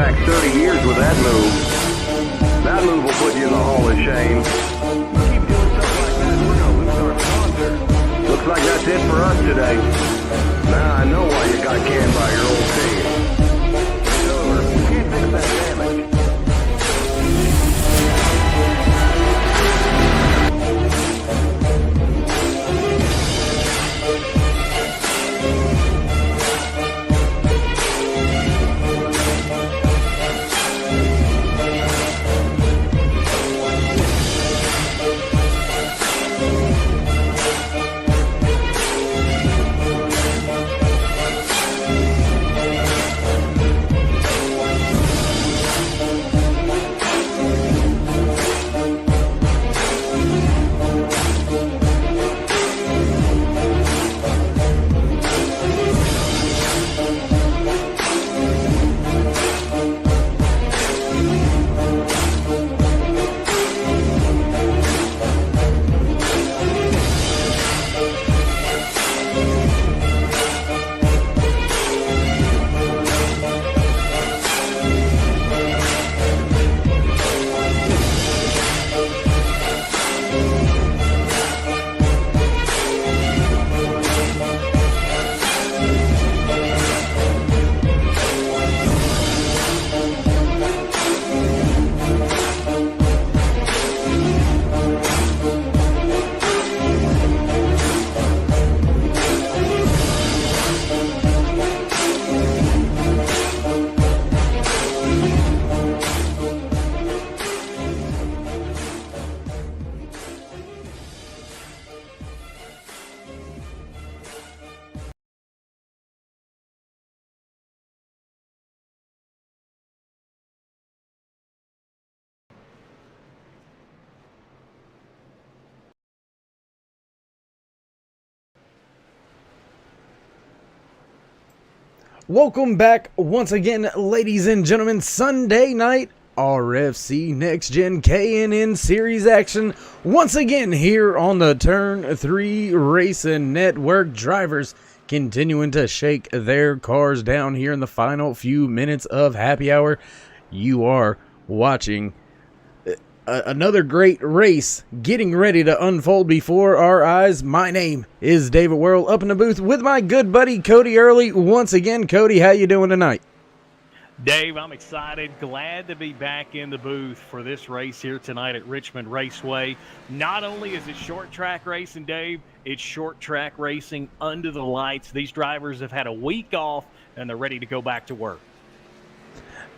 back 30 years with that move. That move will put you in the Hall of Shame. Keep doing stuff like that, we're going to lose our sponsor. Looks like that's it for us today. Now I know why you got canned by your old team. It's over. We can't fix that damage. Welcome back once again, ladies and gentlemen. Sunday night RFC NextGen K&N Series action once again here on the Turn 3 Racing Network. Drivers continuing to shake their cars down here in the final few minutes of happy hour. You are watching another great race getting ready to unfold before our eyes. My name is David Worrell, up in the booth with my good buddy Cody Early. Once again, Cody, how you doing tonight? Dave, I'm excited, glad to be back in the booth for this race here tonight at Richmond Raceway. Not only is it short track racing, Dave, it's short track racing under the lights. These drivers have had a week off and they're ready to go back to work.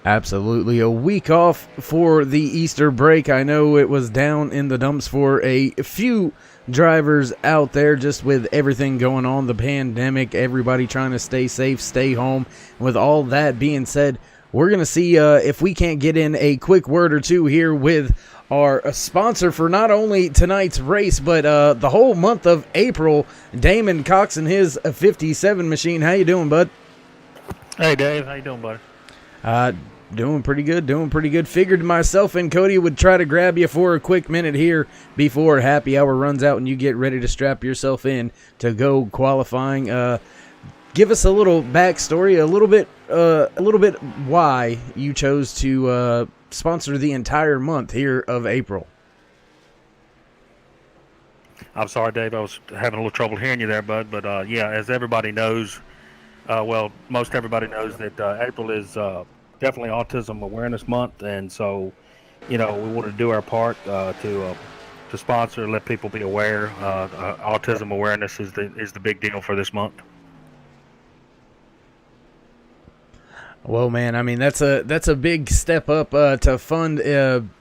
Absolutely, a week off for the Easter break. I know it was down in the dumps for a few drivers out there, just with everything going on, the pandemic, everybody trying to stay safe, stay home. With all that being said, we're going to see if we can't get in a quick word or two here with our sponsor for not only tonight's race, but the whole month of April, Damon Cox and his 57 machine. How you doing, bud? Hey, Dave. How you doing, buddy? Doing pretty good. Figured myself and Cody would try to grab you for a quick minute here before happy hour runs out and you get ready to strap yourself in to go qualifying. Give us a little backstory, a little bit why you chose to sponsor the entire month here of April. I'm sorry, Dave. I was having a little trouble hearing you there, bud. But yeah, as everybody knows, most everybody knows that April is definitely Autism Awareness Month, and so, we want to do our part to sponsor, let people be aware. Autism awareness is the big deal for this month. Well, man, I mean that's a big step up to fund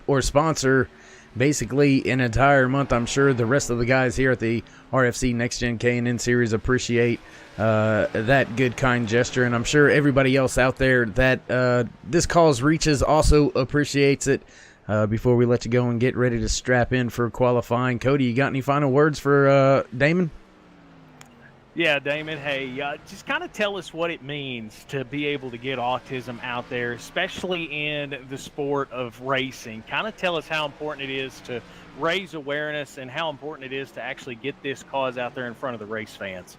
or sponsor basically an entire month. I'm sure the rest of the guys here at the RFC NextGen K&N Series appreciate that good, kind gesture, and I'm sure everybody else out there that this cause reaches also appreciates it. Before we let you go and get ready to strap in for qualifying, Cody, you got any final words for Damon? Yeah, Damon, hey, just kind of tell us what it means to be able to get autism out there, especially in the sport of racing. Kind of tell us how important it is to raise awareness and how important it is to actually get this cause out there in front of the race fans.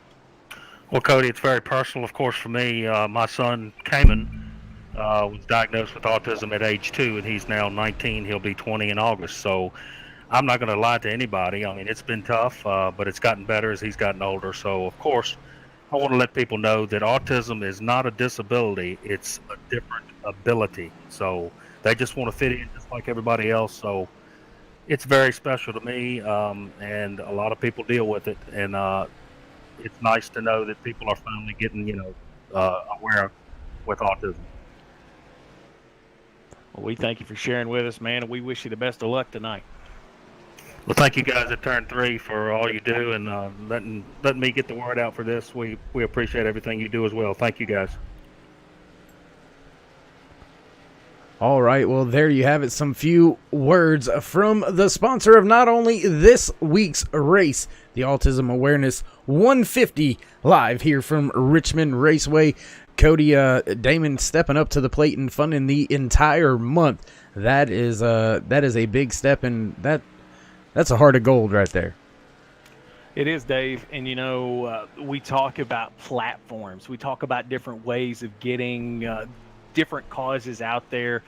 Well, Cody, it's very personal, of course, for me. My son, Damon, was diagnosed with autism at age 2, and he's now 19. He'll be 20 in August. So I'm not going to lie to anybody. I mean, it's been tough, but it's gotten better as he's gotten older. So, of course, I want to let people know that autism is not a disability. It's a different ability. So they just want to fit in just like everybody else. So it's very special to me, and a lot of people deal with it. And it's nice to know that people are finally getting, aware with autism. Well, we thank you for sharing with us, man, and we wish you the best of luck tonight. Well, thank you guys at Turn 3 for all you do, and letting me get the word out for this. We appreciate everything you do as well. Thank you, guys. All right, well, there you have it. Some few words from the sponsor of not only this week's race, the Autism Awareness 150, live here from Richmond Raceway. Cody, Damon stepping up to the plate and funding the entire month. That is a big step, and that's a heart of gold right there. It is, Dave. And, we talk about platforms. We talk about different ways of getting different causes out there.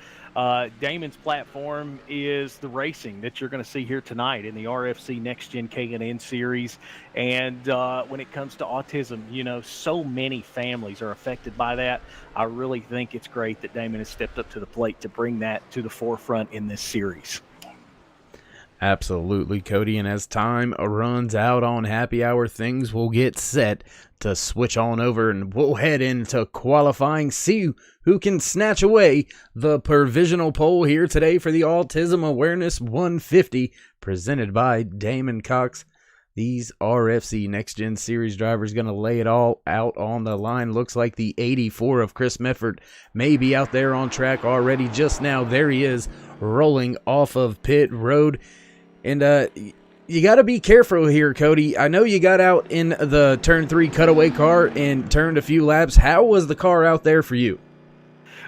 Damon's platform is the racing that you're going to see here tonight in the RFC NextGen K&N Series. And when it comes to autism, so many families are affected by that. I really think it's great that Damon has stepped up to the plate to bring that to the forefront in this series. Absolutely, Cody. And as time runs out on happy hour, things will get set to switch on over, and we'll head into qualifying, see who can snatch away the provisional pole here today for the Autism Awareness 150, presented by Damon Cox. These RFC Next Gen Series drivers going to lay it all out on the line. Looks like the 84 of Chris Mefford may be out there on track already. Just now, there he is, rolling off of pit road. And you got to be careful here, Cody. I know you got out in the Turn 3 cutaway car and turned a few laps. How was the car out there for you?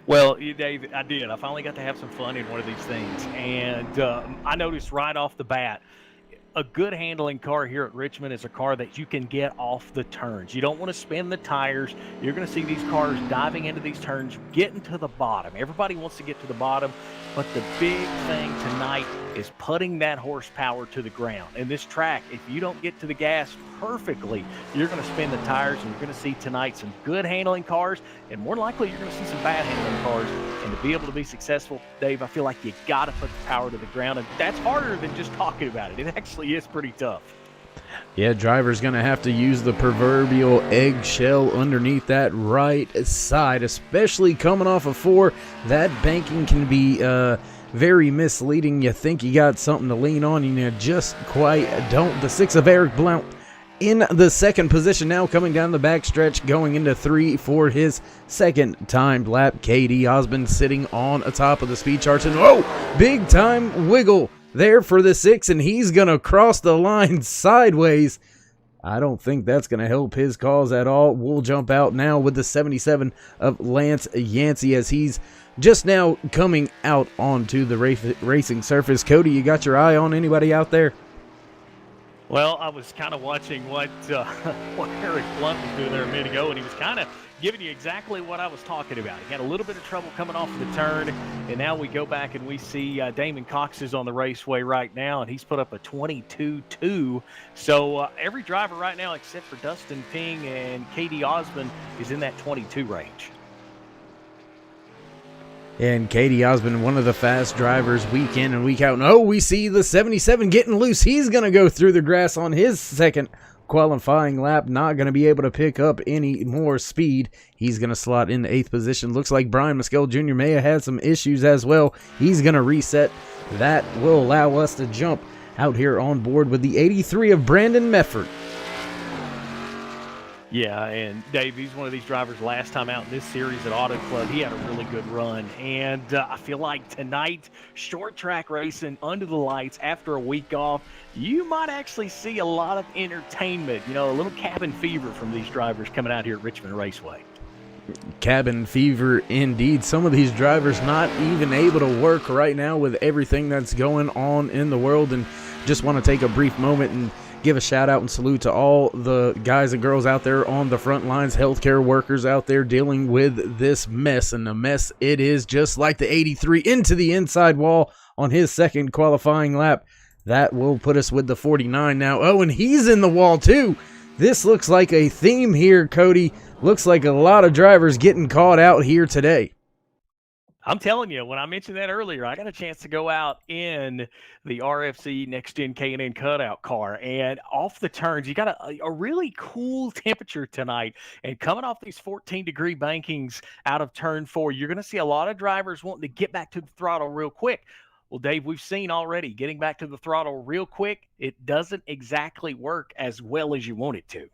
Well, Dave, I did. I finally got to have some fun in one of these things. And I noticed right off the bat, a good handling car here at Richmond is a car that you can get off the turns. You don't want to spin the tires. You're going to see these cars diving into these turns, getting to the bottom. Everybody wants to get to the bottom, but the big thing tonight is putting that horsepower to the ground. And this track, if you don't get to the gas perfectly, you're going to spin the tires, and you're going to see tonight some good handling cars, and more likely you're going to see some bad handling cars. And to be able to be successful, Dave, I feel like you got to put the power to the ground, and that's harder than just talking about it. It actually is pretty tough. Yeah, driver's going to have to use the proverbial eggshell underneath that right side, especially coming off of 4. That banking can be very misleading. You think you got something to lean on, and you just quite don't. The 6 of Eric Blount in the second position now, coming down the backstretch, going into 3 for his second timed lap. KD Osmond sitting on top of the speed charts, and big time wiggle there for the 6, and he's going to cross the line sideways. I don't think that's going to help his cause at all. We'll jump out now with the 77 of Lance Yancey as he's just now coming out onto the racing surface. Cody, you got your eye on anybody out there? Well, I was kind of watching what Eric Blunt was doing there a minute ago, and he was kind of giving you exactly what I was talking about. He had a little bit of trouble coming off the turn, and now we go back and we see Damon Cox is on the raceway right now, and he's put up a 22.2. So every driver right now except for Dustin Ping and KD Osmond is in that 22 range. And KD Osmond, one of the fast drivers week in and week out. And we see the 77 getting loose. He's going to go through the grass on his second qualifying lap. Not going to be able to pick up any more speed. He's going to slot in the 8th position. Looks like Brian Mescal Jr. may have had some issues as well. He's going to reset. That will allow us to jump out here on board with the 83 of Brandon Mefford. Yeah, and Dave, he's one of these drivers last time out in this series at Auto Club. He had a really good run, and I feel like tonight, short track racing under the lights after a week off, you might actually see a lot of entertainment, a little cabin fever from these drivers coming out here at Richmond Raceway. Cabin fever indeed. Some of these drivers not even able to work right now with everything that's going on in the world, and just want to take a brief moment and give a shout out and salute to all the guys and girls out there on the front lines, healthcare workers out there dealing with this mess. And the mess it is, just like the 83 into the inside wall on his second qualifying lap. That will put us with the 49 now. Oh, and he's in the wall too. This looks like a theme here, Cody. Looks like a lot of drivers getting caught out here today. I'm telling you, when I mentioned that earlier, I got a chance to go out in the RFC NextGen K&N cutout car, and off the turns, you got a really cool temperature tonight. And coming off these 14-degree bankings out of turn 4, you're going to see a lot of drivers wanting to get back to the throttle real quick. Well, Dave, we've seen already getting back to the throttle real quick, it doesn't exactly work as well as you want it to.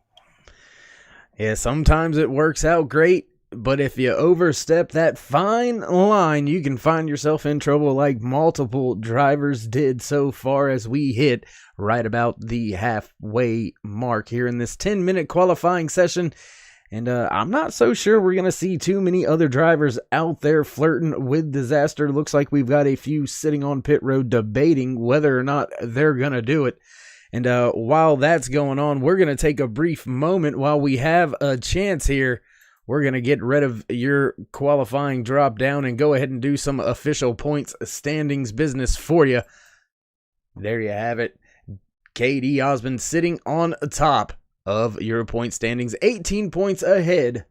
Yeah, sometimes it works out great. But if you overstep that fine line, you can find yourself in trouble like multiple drivers did so far as we hit right about the halfway mark here in this 10-minute qualifying session. And I'm not so sure we're going to see too many other drivers out there flirting with disaster. Looks like we've got a few sitting on pit road debating whether or not they're going to do it. And while that's going on, we're going to take a brief moment while we have a chance here. We're going to get rid of your qualifying drop down and go ahead and do some official points standings business for you. There you have it. KD Osmond sitting on top of your point standings, 18 points ahead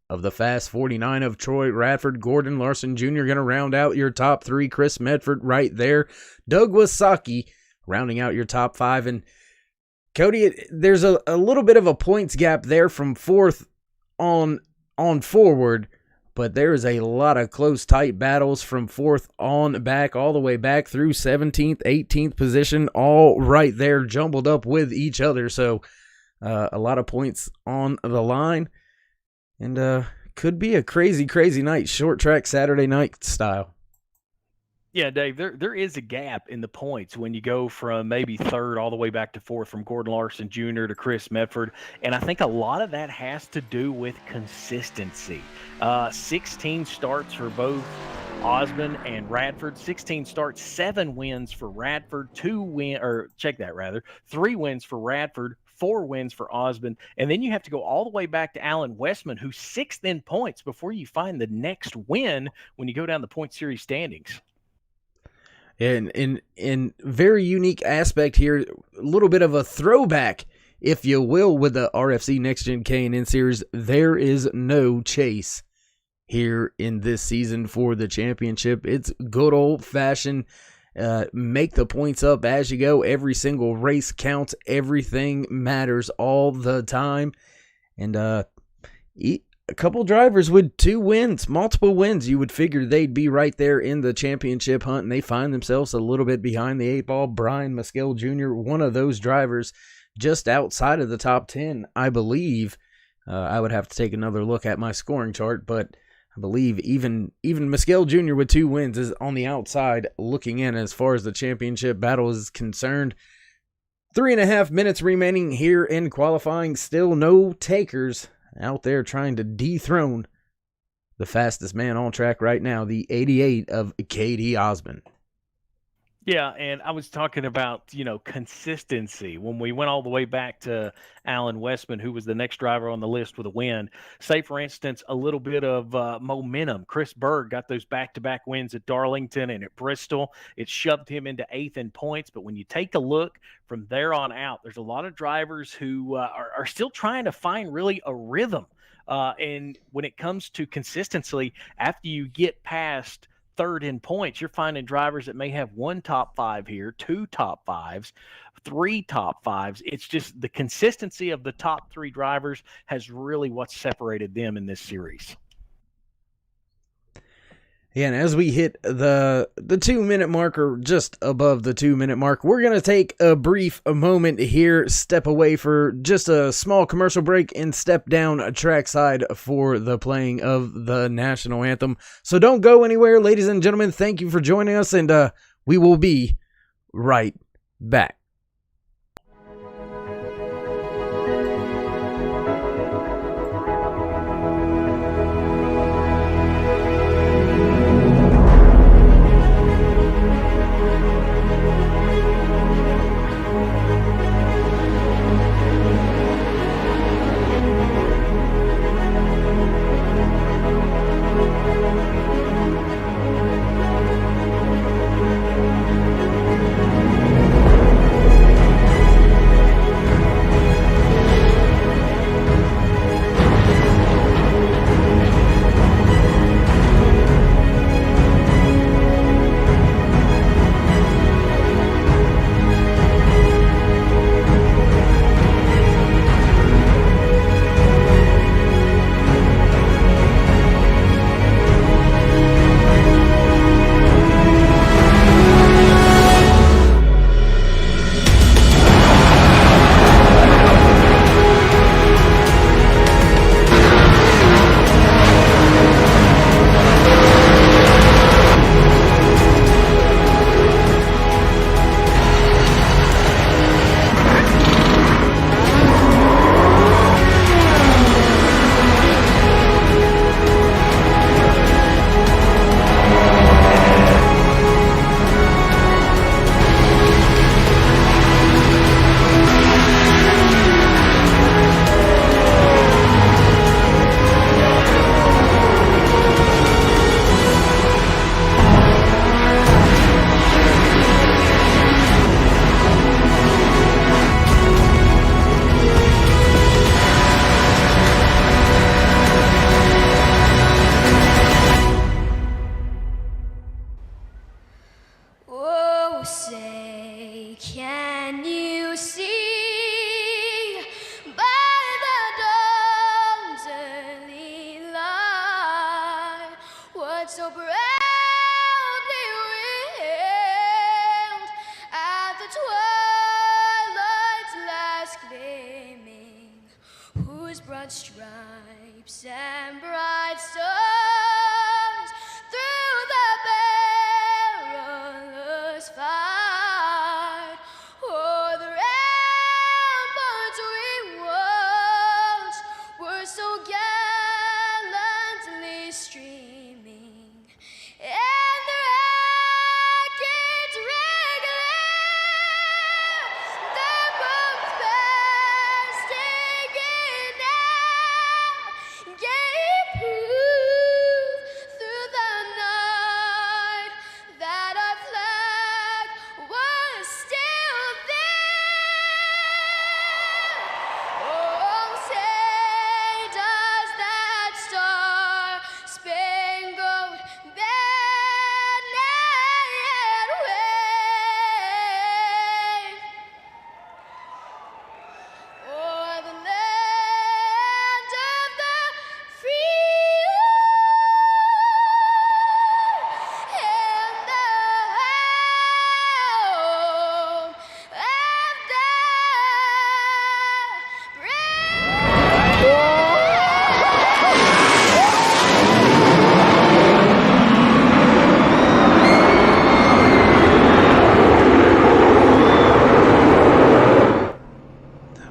of the Fast 49 of Troy Radford. Gordon Larson Jr. going to round out your top 3. Chris Medford right there. Doug Wasaki rounding out your top 5. And Cody, there's a little bit of a points gap there from 4th on forward, but there is a lot of close, tight battles from 4th on back, all the way back through 17th, 18th position, all right there jumbled up with each other. So a lot of points on the line, and could be a crazy night, short track Saturday night style. Yeah, Dave, there is a gap in the points when you go from maybe 3rd all the way back to 4th, from Gordon Larson Jr. to Chris Medford. And I think a lot of that has to do with consistency. 16 starts for both Osmond and Radford. 16 starts, 7 wins for Radford, 3 wins for Radford, 4 wins for Osmond. And then you have to go all the way back to Alan Westman, who's 6th in points before you find the next win when you go down the point series standings. And in very unique aspect here, a little bit of a throwback, if you will, with the RFC NextGen K&N Series. There is no chase here in this season for the championship. It's good old-fashioned make the points up as you go. Every single race counts. Everything matters all the time. And a couple drivers with 2 wins, multiple wins, you would figure they'd be right there in the championship hunt, and they find themselves a little bit behind the 8 ball. Brian Maskell Jr., one of those drivers just outside of the top 10, I believe. I would have to take another look at my scoring chart, but I believe even Maskell Jr. with 2 wins is on the outside looking in as far as the championship battle is concerned. 3.5 minutes remaining here in qualifying. Still no takers out there trying to dethrone the fastest man on track right now, the 88 of KD Osmond. Yeah, and I was talking about, consistency. When we went all the way back to Alan Westman, who was the next driver on the list with a win, say, for instance, a little bit of momentum. Chris Berg got those back-to-back wins at Darlington and at Bristol. It shoved him into 8th in points. But when you take a look from there on out, there's a lot of drivers who are still trying to find really a rhythm. And when it comes to consistency, after you get past 3rd in points, you're finding drivers that may have 1 top 5 here, 2 top 5s, 3 top 5s. It's just the consistency of the top 3 drivers has really what separated them in this series. Yeah, and as we hit the 2-minute mark, or just above the 2-minute mark, we're going to take a brief moment here, step away for just a small commercial break, and step down trackside for the playing of the national anthem. So don't go anywhere, ladies and gentlemen. Thank you for joining us, and we will be right back. so proudly wailed at the twilight's last gleaming, whose broad stripes and bright stars through the perilous fight o'er the ramparts we watched were so gallantly streaming, and the rockets regular the bombs bursting in air gave proof through the night that our flag was still there. Oh, say does that star-spangled banner yet wave o'er the land of the free and the home of the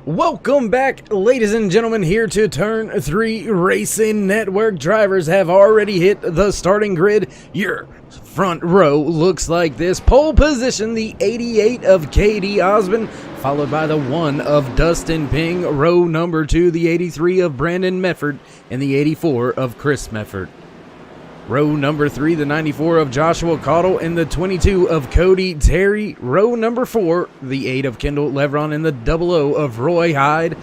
Welcome back, ladies and gentlemen, here to Turn 3 Racing Network. Drivers have already hit the starting grid. Your front row looks like this. Pole position, the 88 of Katie Osmond, followed by the 1 of Dustin Ping. Row number 2, the 83 of Brandon Mefford, and the 84 of Chris Mefford. Row number 3, the 94 of Joshua Caudill, and the 22 of Cody Terry. Row number 4, the 8 of Kendall Levron, and the 00 of Roy Hyde.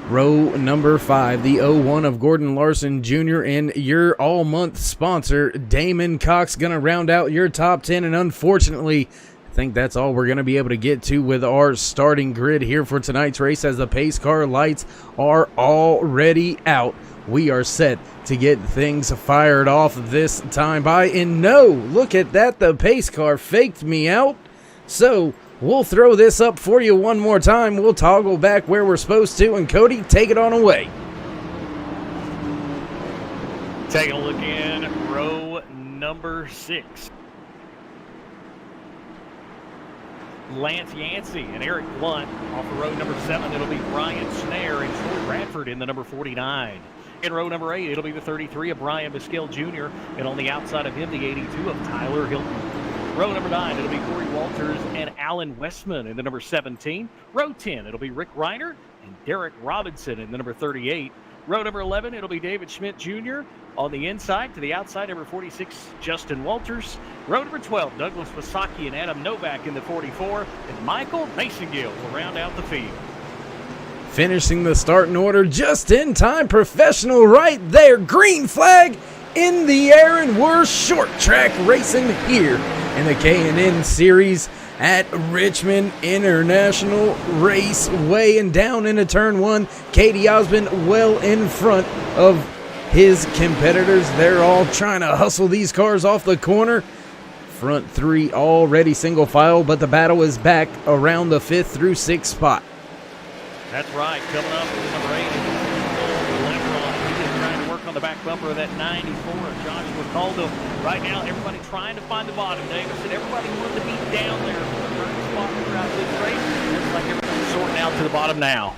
Row number 5, the 01 of Gordon Larson Jr., and your all-month sponsor, Damon Cox, going to round out your top 10, and unfortunately, I think that's all we're going to be able to get to with our starting grid here for tonight's race, as the pace car lights are already out. We are set to get things fired off this time by, and no, look at that, the pace car faked me out. So we'll throw this up for you one more time. We'll toggle back where we're supposed to, and Cody, take it on away. Taking a look in row number 6. Lance Yancey and Eric Blunt. Off of row number 7, it'll be Brian Snare and Troy Bradford in the number 49. In row number 8, it'll be the 33 of Brian Biscale Jr., and on the outside of him, the 82 of Tyler Hilton. Row number 9, it'll be Corey Walters and Alan Westman in the number 17. Row 10, it'll be Rick Reiner and Derek Robinson in the number 38. Row number 11, it'll be David Schmidt Jr. On the inside to the outside, number 46, Justin Walters. Row number 12, Douglas Wasaki and Adam Novak in the 44. And Michael Masongill will round out the field. Finishing the starting order just in time. Professional right there. Green flag in the air, and we're short track racing here in the K&N Series at Richmond International Raceway. And down into turn 1, Katie Osmond well in front of his competitors. They're all trying to hustle these cars off the corner. Front 3 already single file, but the battle is back around the 5th through 6th spot. That's right. Coming up with number 8. Lebron. He is trying to work on the back bumper of that 94 of Joshua Caudill. Right now, everybody trying to find the bottom, Davis, and everybody wanted to be down there for the first spot throughout this race. Looks like everybody's sorting out to the bottom now.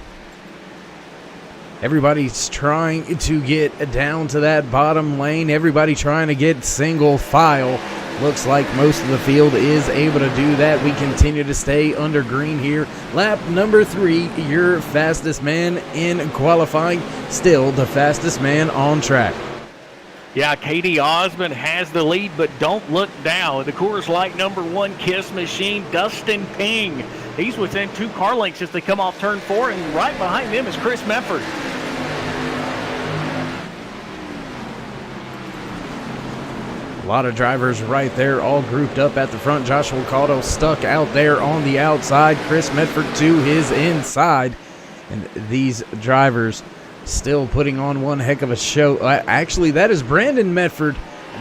Everybody's trying to get down to that bottom lane. Everybody trying to get single file. Looks like most of the field is able to do that. We continue to stay under green here. Lap number 3, your fastest man in qualifying. Still the fastest man on track. Yeah, Katie Osmond has the lead, but don't look down. The Coors Light number 1 Kiss Machine, Dustin Ping. He's within 2 car lengths as they come off turn 4, and right behind them is Chris Mefford. A lot of drivers right there all grouped up at the front. Joshua Caudill stuck out there on the outside. Chris Medford to his inside. And these drivers still putting on one heck of a show. Actually, that is Brandon Medford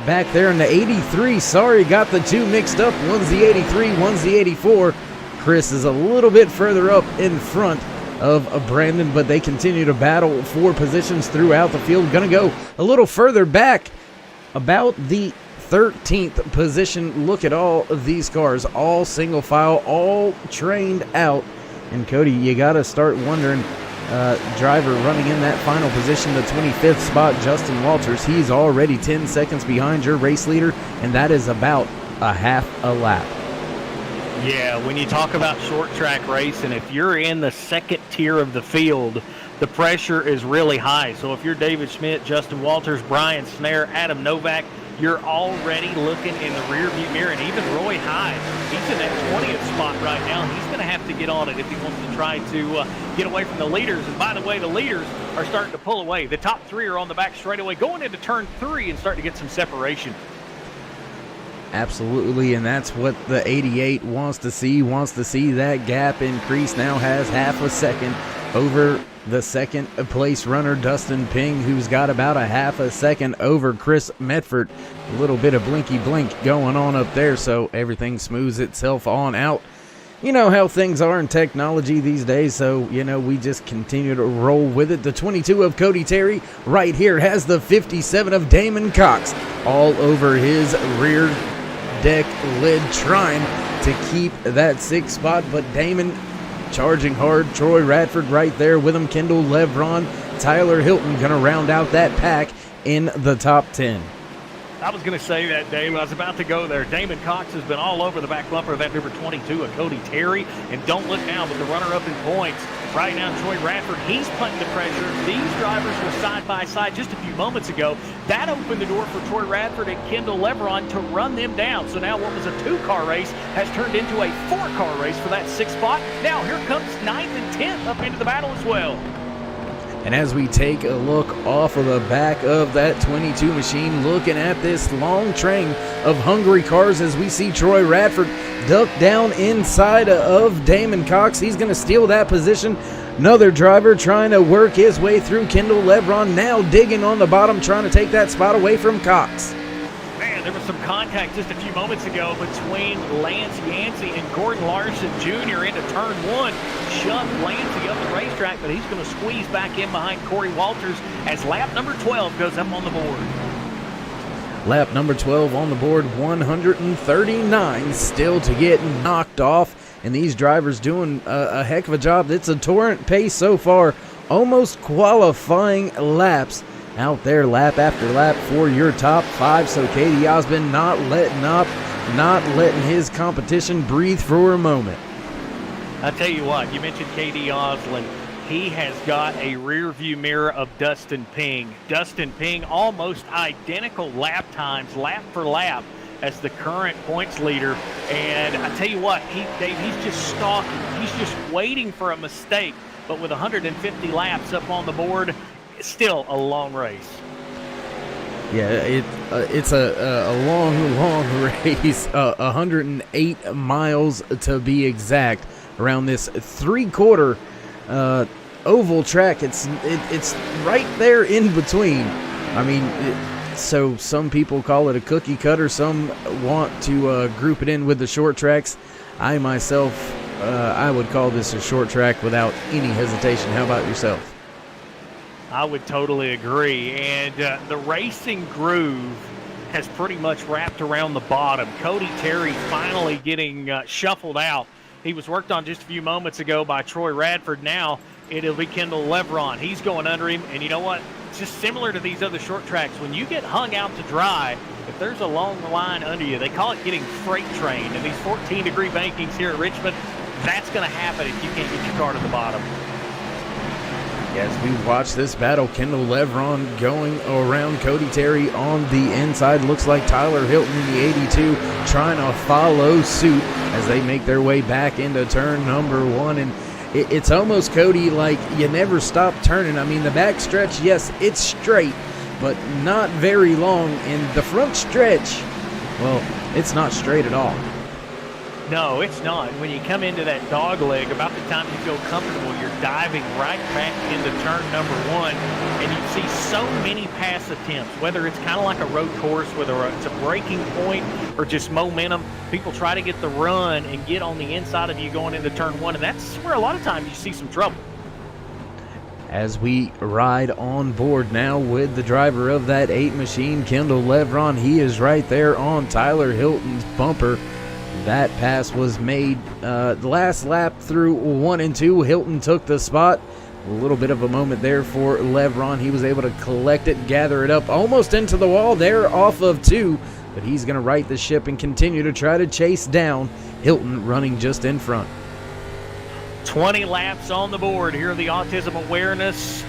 back there in the 83. Sorry, got the two mixed up. One's the 83, one's the 84. Chris is a little bit further up in front of Brandon, but they continue to battle for positions throughout the field. Gonna go a little further back, about the 13th position. Look at all of these cars, all single file, all trained out. And Cody, you gotta start wondering, driver running in that final position, the 25th spot, Justin Walters, he's already 10 seconds behind your race leader, and that is about a half a lap. Yeah, when you talk about short track racing, if you're in the second tier of the field, the pressure is really high. So if you're David Schmidt, Justin Walters, Brian Snare, Adam Novak, you're already looking in the rearview mirror. And even Roy Hyde, he's in that 20th spot right now. He's going to have to get on it if he wants to try to get away from the leaders. And by the way, the leaders are starting to pull away. The top three are on the back straightaway, going into turn 3 and starting to get some separation. Absolutely, and that's what the 88 wants to see that gap increase. Now has half a second over the second place runner, Dustin Ping, who's got about a half a second over Chris Medford. A little bit of blinky blink going on up there, so everything smooths itself on out. You know how things are in technology these days, so, you know, we just continue to roll with it. The 22 of Cody Terry right here has the 57 of Damon Cox all over his rear deck lid, trying to keep that 6th spot, but Damon charging hard. Troy Radford right there with him. Kendall Lebron, Tyler Hilton gonna round out that pack in the top 10. I was going to say that, Dave. I was about to go there. Damon Cox has been all over the back bumper of that number 22 of Cody Terry. And don't look now, but the runner-up in points right now, Troy Radford, he's putting the pressure. These drivers were side by side just a few moments ago. That opened the door for Troy Radford and Kendall Lebron to run them down. So now what was a 2-car race has turned into a 4-car race for that 6th spot. Now here comes 9th and 10th up into the battle as well. And as we take a look off of the back of that 22 machine, looking at this long train of hungry cars as we see Troy Radford duck down inside of Damon Cox. He's going to steal that position. Another driver trying to work his way through. Kendall Lebron now digging on the bottom, trying to take that spot away from Cox. Man, there was some contact just a few moments ago between Lance Yancey and Gordon Larson Jr. into turn 1. Shoved Lancey up the racetrack, but he's going to squeeze back in behind Corey Walters as lap number 12 goes up on the board. Lap number 12 on the board, 139 still to get knocked off, and these drivers doing a heck of a job. It's a torrent pace so far, almost qualifying laps out there, lap after lap for your top 5. So Katie Osmond not letting up, not letting his competition breathe for a moment. I tell you what, you mentioned KD Osland. He has got a rear view mirror of Dustin Ping. Dustin Ping almost identical lap times, lap for lap, as the current points leader. And I tell you what, Dave, he's just stalking. He's just waiting for a mistake. But with 150 laps up on the board, it's still a long race. Yeah, it's a long race, 108 miles to be exact, around this 3/4 oval track. It's right there in between. I mean, so some people call it a cookie cutter. Some want to group it in with the short tracks. I myself, I would call this a short track without any hesitation. How about yourself? I would totally agree. And the racing groove has pretty much wrapped around the bottom. Cody Terry finally getting shuffled out. He was worked on just a few moments ago by Troy Radford. Now it'll be Kendall Lebron. He's going under him. And you know what? It's just similar to these other short tracks. When you get hung out to dry, if there's a long line under you, they call it getting freight trained. And these 14-degree bankings here at Richmond, that's going to happen if you can't get your car to the bottom. As we watch this battle, Kendall Lebron going around Cody Terry on the inside. Looks like Tyler Hilton in the 82 trying to follow suit as they make their way back into turn number 1. And it's almost, Cody, like you never stop turning. I mean, the back stretch, yes, it's straight, but not very long. And the front stretch, well, it's not straight at all. No, it's not. When you come into that dog leg, about the time you feel comfortable, you're diving right back into turn number 1, and you see so many pass attempts, whether it's kind of like a road course, whether it's a breaking point or just momentum. People try to get the run and get on the inside of you going into turn 1, and that's where a lot of times you see some trouble. As we ride on board now with the driver of that 8 machine, Kendall Levron, he is right there on Tyler Hilton's bumper. That pass was made the last lap through 1 and 2. Hilton took the spot. A little bit of a moment there for Levron. He was able to collect it, gather it up almost into the wall there off of 2. But he's going to right the ship and continue to try to chase down Hilton running just in front. 20 laps on the board here at the Autism Awareness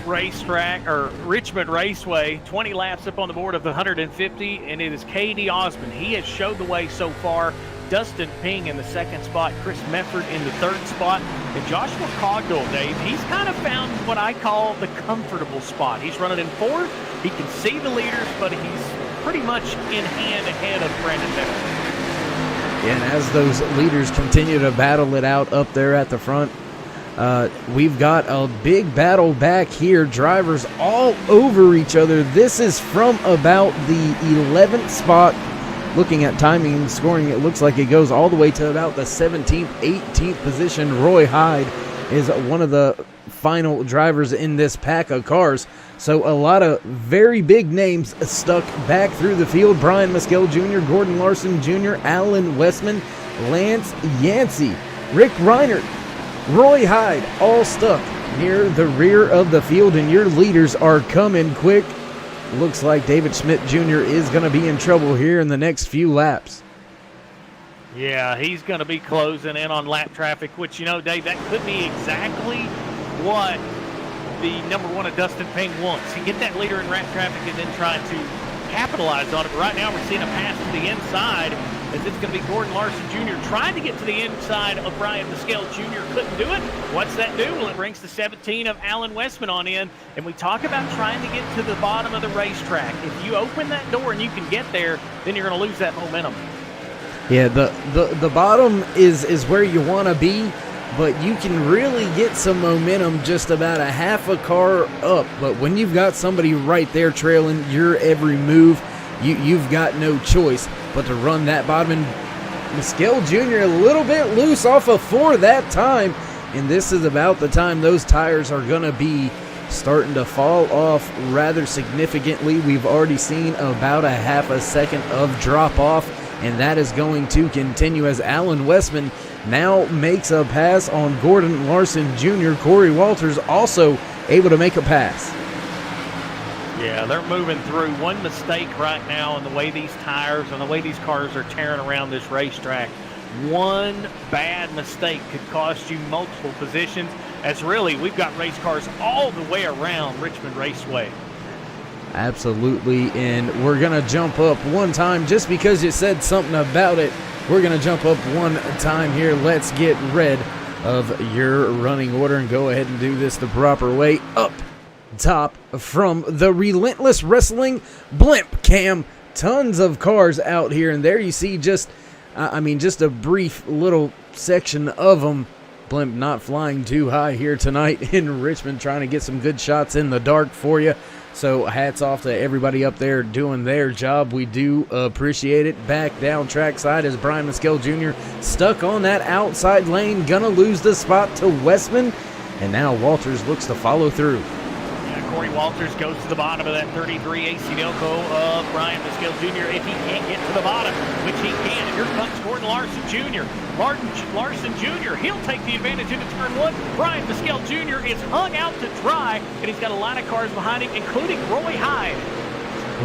Racetrack, or Richmond Raceway. 20 laps up on the board of the 150, and it is K.D. Osmond. He has showed the way so far. Dustin Ping in the 2nd spot, Chris Mefford in the 3rd spot, and Joshua Cogdell, Dave, he's kind of found what I call the comfortable spot. He's running in 4th. He can see the leaders, but he's pretty much in hand ahead of Brandon Mefford. And as those leaders continue to battle it out up there at the front, we've got a big battle back here. Drivers all over each other. This is from about the 11th spot. Looking at timing and scoring, it looks like it goes all the way to about the 17th, 18th position. Roy Hyde is one of the final drivers in this pack of cars. So a lot of very big names stuck back through the field. Brian Mescal Jr., Gordon Larson Jr., Alan Westman, Lance Yancey, Rick Reinert, Roy Hyde, all stuck near the rear of the field, and your leaders are coming quick. Looks like David Schmidt Jr. is going to be in trouble here in the next few laps. Yeah, he's going to be closing in on lap traffic, which, you know, Dave, that could be exactly what the number 1 of Dustin Payne wants. He get that leader in lap traffic and then try to capitalize on it. But right now we're seeing a pass to the inside, as it's going to be Gordon Larson Jr. trying to get to the inside of Brian Mescal Jr. Couldn't do it. What's that do? Well, it brings the 17 of Alan Westman on in. And we talk about trying to get to the bottom of the racetrack. If you open that door and you can get there, then you're going to lose that momentum. Yeah, the bottom is where you want to be, but you can really get some momentum just about a half a car up. But when you've got somebody right there trailing your every move, you've got no choice but to run that bottom. And Mescal Jr. a little bit loose off of 4 that time, and this is about the time those tires are going to be starting to fall off rather significantly. We've already seen about a half a second of drop off, and that is going to continue as Alan Westman now makes a pass on Gordon Larson Jr. Corey Walters also able to make a pass. Yeah, they're moving through. One mistake right now in the way these tires and the way these cars are tearing around this racetrack. One bad mistake could cost you multiple positions, as really we've got race cars all the way around Richmond Raceway. Absolutely, and we're going to jump up one time just because you said something about it. We're going to jump up one time here. Let's get rid of your running order and go ahead and do this the proper way. Up top from the Relentless Wrestling Blimp Cam. Tons of cars out here, and there you see just a brief little section of them. Blimp not flying too high here tonight in Richmond, trying to get some good shots in the dark for you. So hats off to everybody up there doing their job. We do appreciate it. Back down trackside as Brian Mescal Jr. stuck on that outside lane. Gonna lose the spot to Westman. And now Walters looks to follow through. Yeah, Corey Walters goes to the bottom of that 33 AC Delco of Brian Mescal Jr. if he can't get to the bottom, which he can. And here comes Gordon Larson Jr. Larson Jr., he'll take the advantage into turn 1. Brian Mescal Jr. is hung out to dry, and he's got a lot of cars behind him, including Roy Hyde.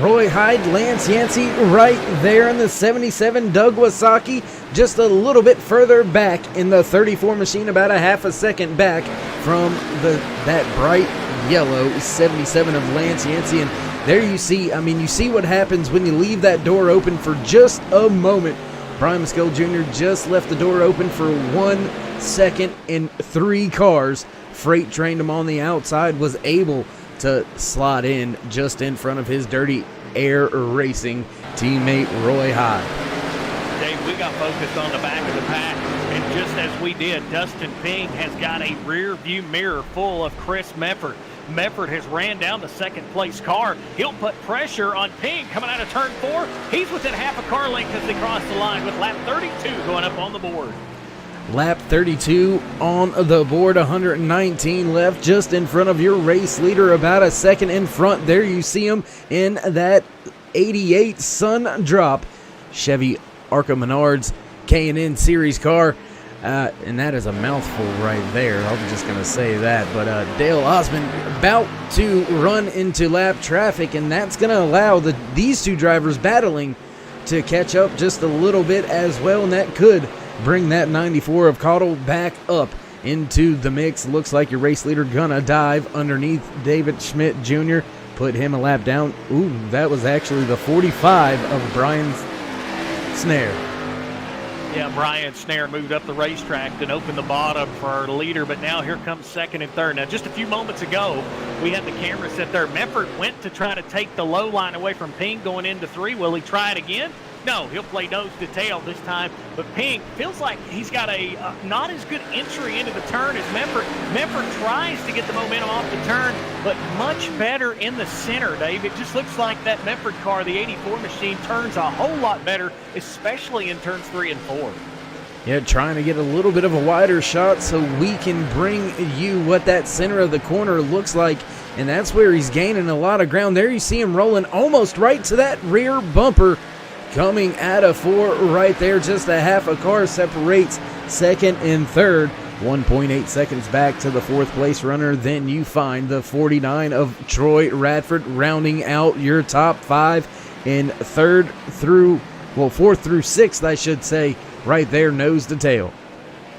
Roy Hyde, Lance Yancey right there in the 77 Doug Wasaki, just a little bit further back in the 34 machine, about a half a second back from that bright yellow 77 of Lance Yancey. And there you see, you see what happens when you leave that door open for just a moment. Brian Mescal Jr. just left the door open for 1 second, and 3 cars freight trained him on the outside, was able to slot in just in front of his Dirty Air Racing teammate Roy Hyde. Dave, Dave, we got focused on the back of the pack, and just as we did, Dustin Ping has got a rear view mirror full of Chris Mefford. Mefford has ran down the second place car. He'll put pressure on Ping coming out of turn 4. He's within half a car length as they cross the line with lap 32 going up on the board. Lap 32 on the board, 119 left, just in front of your race leader, about a second in front. There you see him in that 88 Sun Drop Chevy Arca Menards K&N Series car. And that is a mouthful right there. I'm just going to say that. But Dale Osmond about to run into lap traffic, and that's going to allow these two drivers battling to catch up just a little bit as well, and that could bring that 94 of Caudill back up into the mix. Looks like your race leader gonna dive underneath David Schmidt Jr., put him a lap down. Ooh, that was actually the 45 of Brian Snare. Yeah, Brian Snare moved up the racetrack and opened the bottom for our leader, but now here comes second and third. Now, just a few moments ago, we had the camera set there. Mefford went to try to take the low line away from Ping going into 3. Will he try it again? No, he'll play nose to tail this time. But Ping feels like he's got a not as good entry into the turn as Mefford. Mefford tries to get the momentum off the turn, but much better in the center, Dave. It just looks like that Mefford car, the 84 machine, turns a whole lot better, especially in turns 3 and 4. Yeah, trying to get a little bit of a wider shot so we can bring you what that center of the corner looks like. And that's where he's gaining a lot of ground. There you see him rolling almost right to that rear bumper. Coming out of 4 right there, just a half a car separates second and third. 1.8 seconds back to the 4th place runner. Then you find the 49 of Troy Radford rounding out your top 5 in 4th through 6th, I should say, right there, nose to tail.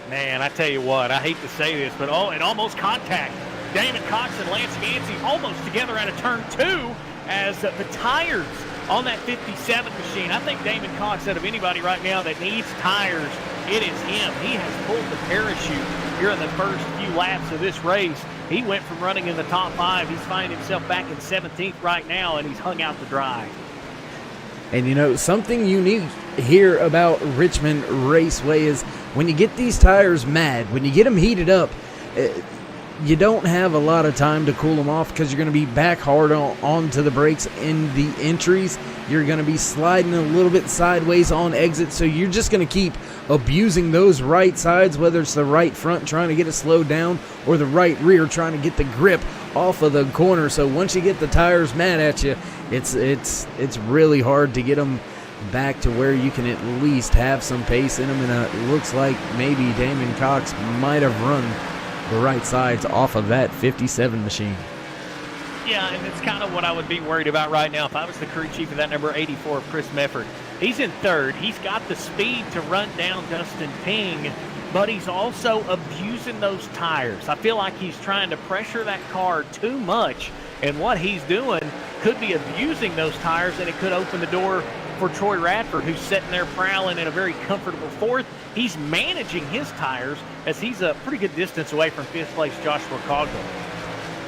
Man, I tell you what, I hate to say this, but it almost contact. Damon Cox and Lance Yancey almost together out of turn 2 as the tires on that 57 machine. I think Damon Cox, out of anybody right now that needs tires, it is him. He has pulled the parachute here in the first few laps of this race. He went from running in the top 5. He's finding himself back in 17th right now, and he's hung out to dry. And you know, something unique here about Richmond Raceway is when you get these tires mad, when you get them heated up, you don't have a lot of time to cool them off because you're going to be back hard onto the brakes in the entries. You're going to be sliding a little bit sideways on exit, so you're just going to keep abusing those right sides, whether it's the right front trying to get it slowed down or the right rear trying to get the grip off of the corner. So once you get the tires mad at you, it's really hard to get them back to where you can at least have some pace in them, and it looks like maybe Damon Cox might have run the right sides off of that 57 machine. Yeah, and it's kind of what I would be worried about right now if I was the crew chief of that number 84 of Chris Mefford. He's in 3rd. He's got the speed to run down Dustin Ping, but he's also abusing those tires. I feel like he's trying to pressure that car too much, and what he's doing could be abusing those tires, and it could open the door for Troy Radford, who's sitting there prowling in a very comfortable 4th. He's managing his tires as he's a pretty good distance away from 5th place Joshua Cogdell.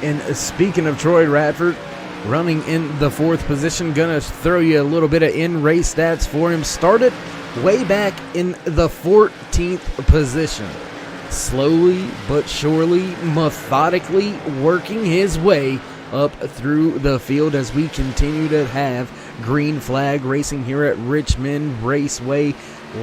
And speaking of Troy Radford, running in the 4th position, gonna throw you a little bit of in-race stats for him. Started way back in the 14th position. Slowly but surely, methodically working his way up through the field as we continue to have green flag racing here at Richmond Raceway.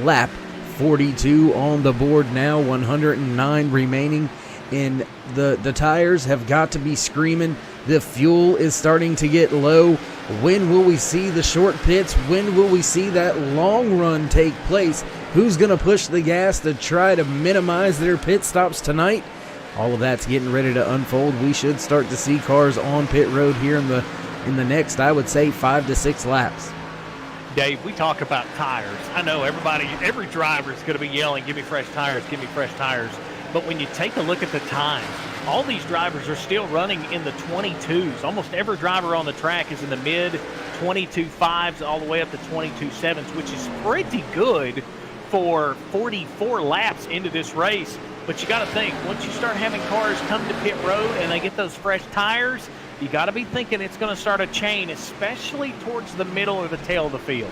Lap 42 on the board now, 109 remaining, and the tires have got to be screaming. The fuel is starting to get low. When will we see the short pits? When will we see that long run take place? Who's going to push the gas to try to minimize their pit stops tonight? All of that's getting ready to unfold. We should start to see cars on pit road here in the next, I would say, 5 to 6 laps. Dave, we talk about tires. I know every driver is going to be yelling, give me fresh tires, give me fresh tires. But when you take a look at the times, all these drivers are still running in the 22s. Almost every driver on the track is in the mid 22.5s all the way up to 22.7s, which is pretty good for 44 laps into this race. But you got to think, once you start having cars come to pit road and they get those fresh tires, you got to be thinking it's going to start a chain, especially towards the middle or the tail of the field.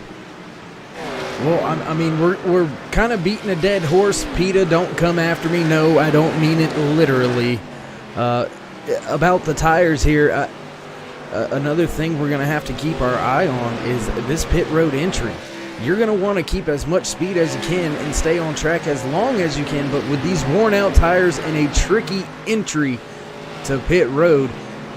Well, I mean, we're kind of beating a dead horse. PETA, don't come after me. No, I don't mean it literally. About the tires here, another thing we're going to have to keep our eye on is this pit road entry. You're going to want to keep as much speed as you can and stay on track as long as you can, but with these worn-out tires and a tricky entry to pit road,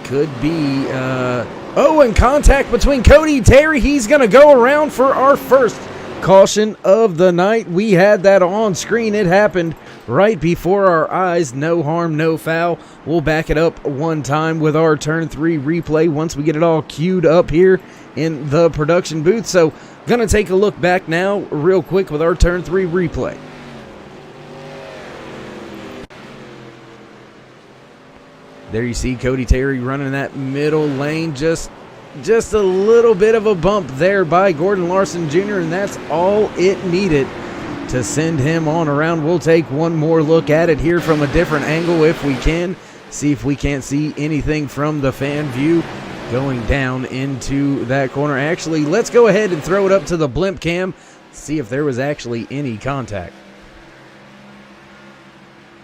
could be... and contact between Cody Terry. He's going to go around for our first caution of the night. We had that on screen. It happened right before our eyes. No harm, no foul. We'll back it up one time with our turn 3 replay once we get it all queued up here in the production booth. So, gonna take a look back now real quick with our turn 3 replay. There you see Cody Terry running that middle lane, just a little bit of a bump there by Gordon Larson Jr., and that's all it needed to send him on around. We'll take one more look at it here from a different angle if we can. See if we can't see anything from the fan view going down into that corner. Actually, let's go ahead and throw it up to the blimp cam, see if there was actually any contact.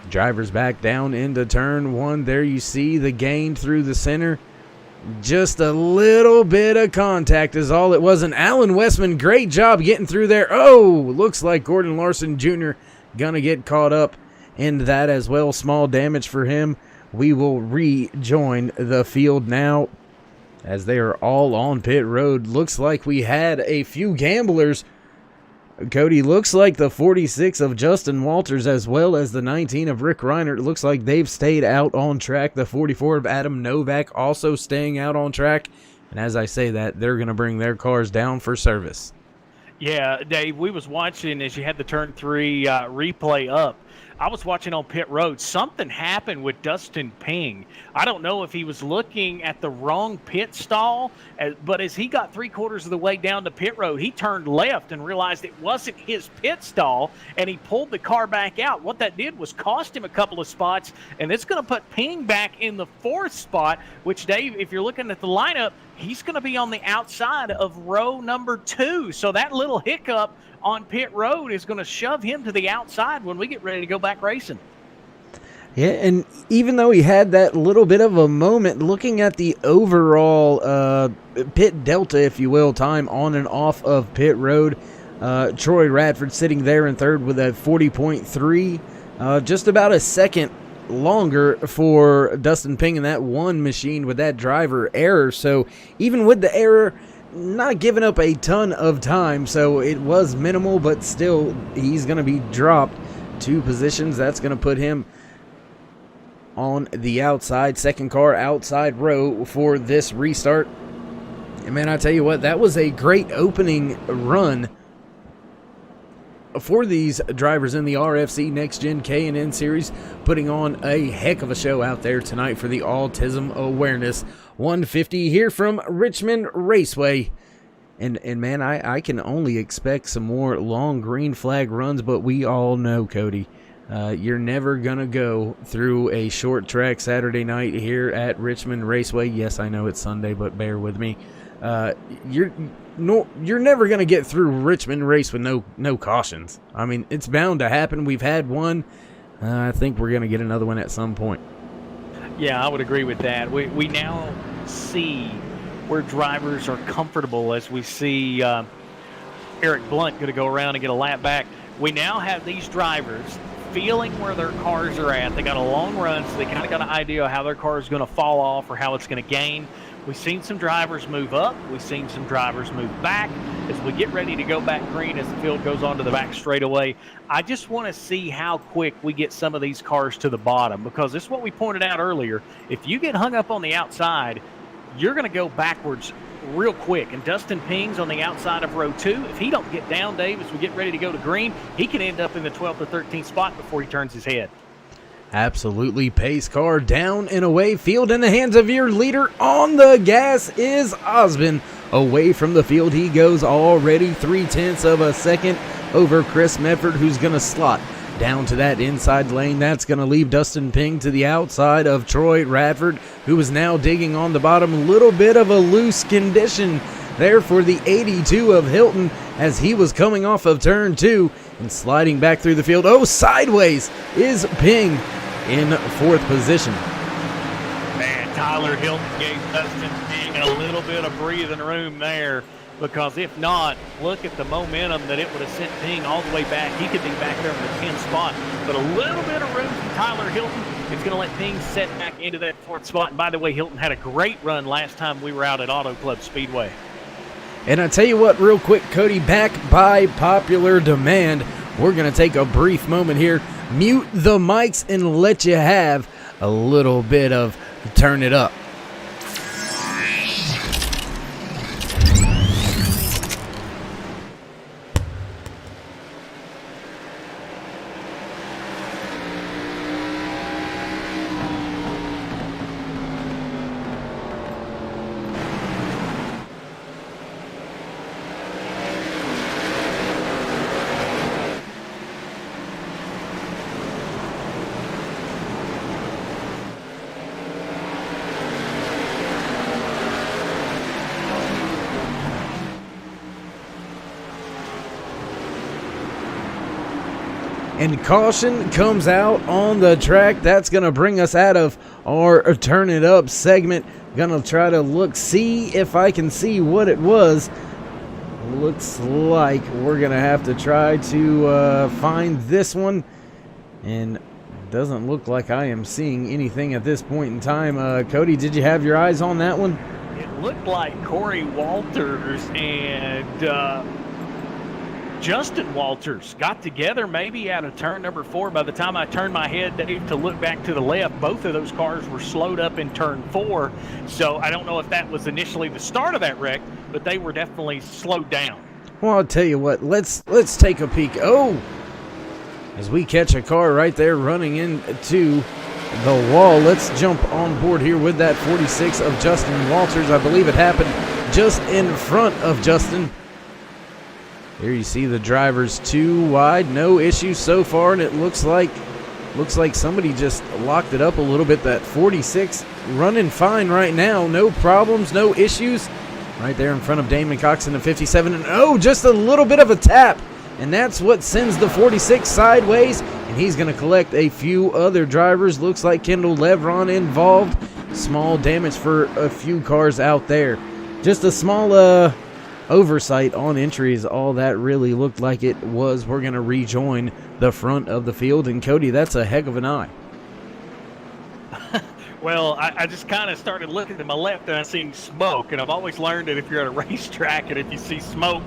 Driver's back down into turn 1. There you see the gain through the center. Just a little bit of contact is all it was. And Alan Westman, great job getting through there. Oh, looks like Gordon Larson Jr. gonna get caught up in that as well. Small damage for him. We will rejoin the field now as they are all on pit road. Looks like we had a few gamblers. Cody, looks like the 46 of Justin Walters as well as the 19 of Rick Reiner. It looks like they've stayed out on track. The 44 of Adam Novak also staying out on track. And as I say that, they're going to bring their cars down for service. Yeah, Dave, we was watching as you had the turn 3 replay up. I was watching on pit road. Something happened with Dustin Ping. I don't know if he was looking at the wrong pit stall, but as he got 3/4 of the way down to pit road, he turned left and realized it wasn't his pit stall, and he pulled the car back out. What that did was cost him a couple of spots, and it's going to put Ping back in the 4th spot, which, Dave, if you're looking at the lineup, he's going to be on the outside of row number 2. So that little hiccup on pit road is going to shove him to the outside when we get ready to go back racing. Yeah, and even though he had that little bit of a moment, looking at the overall pit delta, if you will, time on and off of pit road, Troy Radford sitting there in 3rd with a 40.3, just about a second longer for Dustin Ping in that one machine with that driver error. So even with the error, not giving up a ton of time, so it was minimal, but still he's going to be dropped 2 positions. That's going to put him on the outside, second car outside row for this restart. And man, I tell you what, that was a great opening run for these drivers in the RFC NextGen K&N Series, putting on a heck of a show out there tonight for the Autism Awareness 150 here from Richmond Raceway. And man, I can only expect some more long green flag runs, but we all know, Cody, you're never going to go through a short track Saturday night here at Richmond Raceway. Yes, I know it's Sunday, but bear with me. You're never going to get through Richmond race with no cautions. I mean, it's bound to happen. We've had one. I think we're going to get another one at some point. Yeah, I would agree with that. We now see where drivers are comfortable as we see Eric Blunt going to go around and get a lap back. We now have these drivers feeling where their cars are at. They got a long run, so they kind of got an idea of how their car is going to fall off or how it's going to gain. We've seen some drivers move up. We've seen some drivers move back. As we get ready to go back green as the field goes onto the back straightaway, I just want to see how quick we get some of these cars to the bottom, because this is what we pointed out earlier. If you get hung up on the outside, you're going to go backwards real quick. And Dustin Ping's on the outside of row 2. If he don't get down, Dave, as we get ready to go to green, he can end up in the 12th or 13th spot before he turns his head. Absolutely. Pace car down and away. Field in the hands of your leader. On the gas is Osmond. Away from the field he goes already 0.3 of a second over Chris Medford, who's going to slot down to that inside lane. That's going to leave Dustin Ping to the outside of Troy Radford, who is now digging on the bottom. A little bit of a loose condition there for the 82 of Hilton as he was coming off of turn 2 and sliding back through the field. Oh, sideways is Ping in 4th position. Man, Tyler Hilton gave Dustin Ping a little bit of breathing room there, because if not, look at the momentum that it would have sent Ping all the way back. He could be back there in the 10th spot, but a little bit of room from Tyler Hilton. It's going to let Ping set back into that 4th spot. And by the way, Hilton had a great run last time we were out at Auto Club Speedway. And I tell you what, real quick, Cody, back by popular demand, we're going to take a brief moment here, mute the mics, and let you have a little bit of Turn It Up. And caution comes out on the track. That's going to bring us out of our Turn It Up segment. Going to try to see if I can see what it was. Looks like we're going to have to try to find this one. And doesn't look like I am seeing anything at this point in time. Cody, did you have your eyes on that one? It looked like Corey Walters and Justin Walters got together maybe out of turn number 4. By the time I turned my head, Dave, to look back to the left, both of those cars were slowed up in turn 4. So I don't know if that was initially the start of that wreck, but they were definitely slowed down. Well, I'll tell you what, let's take a peek. Oh, as we catch a car right there running into the wall. Let's jump on board here with that 46 of Justin Walters. I believe it happened just in front of Justin. Here you see the drivers 2 wide, no issues so far, and it looks like somebody just locked it up a little bit. That 46 running fine right now, no problems, no issues. Right there in front of Damon Cox in the 57, and oh, just a little bit of a tap, and that's what sends the 46 sideways, and he's going to collect a few other drivers. Looks like Kendall Levron involved. Small damage for a few cars out there. Just a small oversight on entry is all that really looked like it was. We're going to rejoin the front of the field, and Cody, that's a heck of an eye. Well, I just kind of started looking to my left and I seen smoke, and I've always learned that if you're at a racetrack and if you see smoke,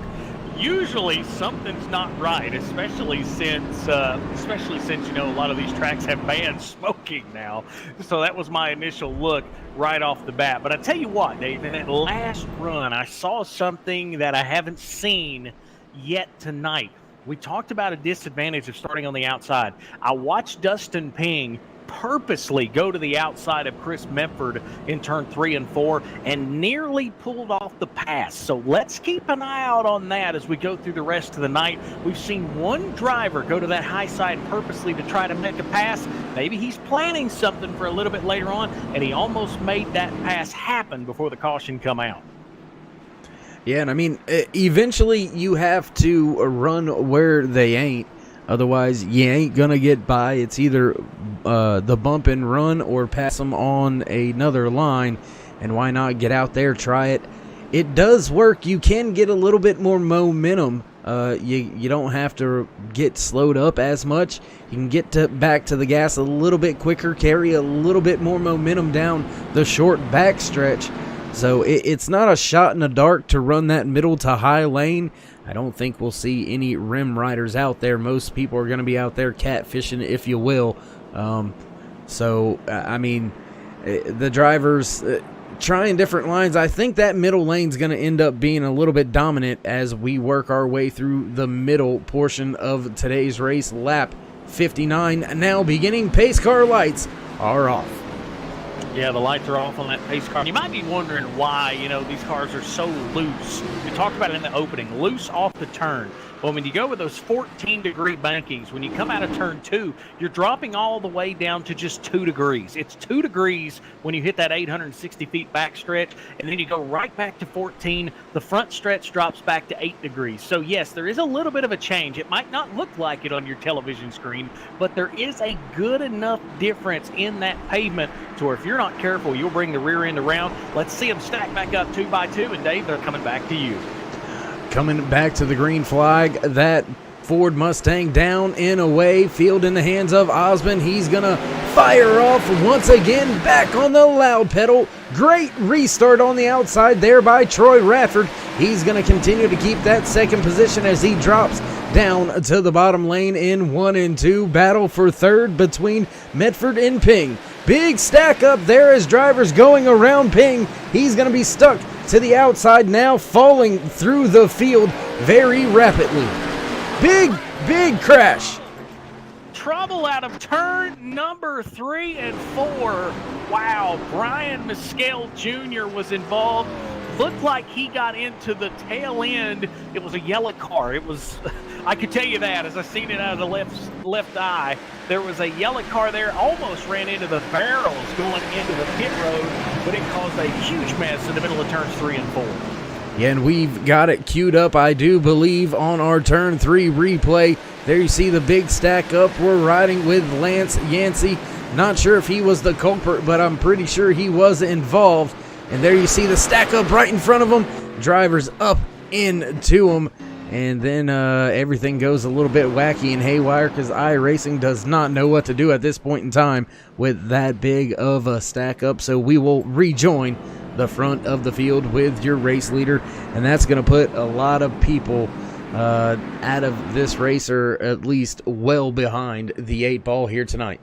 usually something's not right, especially since you know a lot of these tracks have banned smoking now. So that was my initial look right off the bat. But I tell you what, Dave, in that last run, I saw something that I haven't seen yet tonight. We talked about a disadvantage of starting on the outside. I watched Dustin Ping purposely go to the outside of Chris Memford in turn 3 and 4 and nearly pulled off the pass. So let's keep an eye out on that as we go through the rest of the night. We've seen one driver go to that high side purposely to try to make a pass. Maybe he's planning something for a little bit later on, and he almost made that pass happen before the caution come out. Yeah, and I mean, eventually you have to run where they ain't. Otherwise, you ain't going to get by. It's either the bump and run or pass them on another line. And why not get out there, try it? It does work. You can get a little bit more momentum. You don't have to get slowed up as much. You can get back to the gas a little bit quicker, carry a little bit more momentum down the short back stretch. So it's not a shot in the dark to run that middle to high lane. I don't think we'll see any rim riders out there. Most people are going to be out there catfishing, if you will. I mean, the drivers trying different lines. I think that middle lane's going to end up being a little bit dominant as we work our way through the middle portion of today's race. Lap 59 now beginning. Pace car lights are off. Yeah, the lights are off on that pace car. You might be wondering why, you know, these cars are so loose. We talked about it in the opening, loose off the turn. Well, when you go with those 14-degree bankings, when you come out of turn 2, you're dropping all the way down to just 2 degrees. It's 2 degrees when you hit that 860 feet back stretch, and then you go right back to 14. The front stretch drops back to 8 degrees. So, yes, there is a little bit of a change. It might not look like it on your television screen, but there is a good enough difference in that pavement to where if you're not careful, you'll bring the rear end around. Let's see them stack back up 2 by 2, and Dave, they're coming back to you. Coming back to the green flag, that Ford Mustang down and away, field in the hands of Osmond. He's going to fire off once again, back on the loud pedal. Great restart on the outside there by Troy Radford. He's going to continue to keep that second position as he drops down to the bottom lane in 1 and 2. Battle for third between Medford and Ping. Big stack up there as drivers going around Ping. He's going to be stuck to the outside now, falling through the field very rapidly. Big crash. Trouble out of turn number 3 and 4. Wow, Brian Mescal Jr. was involved. Looked like he got into the tail end. It was a yellow car. It was, I could tell you that as I seen it out of the left eye. There was a yellow car there, almost ran into the barrels going into the pit road, but it caused a huge mess in the middle of turns 3 and 4. Yeah, and we've got it queued up, I do believe, on our turn 3 replay. There you see the big stack up. We're riding with Lance Yancey. Not sure if he was the culprit, but I'm pretty sure he was involved. And there you see the stack up right in front of him. Drivers up into him. And then everything goes a little bit wacky and haywire because iRacing does not know what to do at this point in time with that big of a stack up. So we will rejoin the front of the field with your race leader. And that's going to put a lot of people out of this race, or at least well behind the 8 ball here tonight.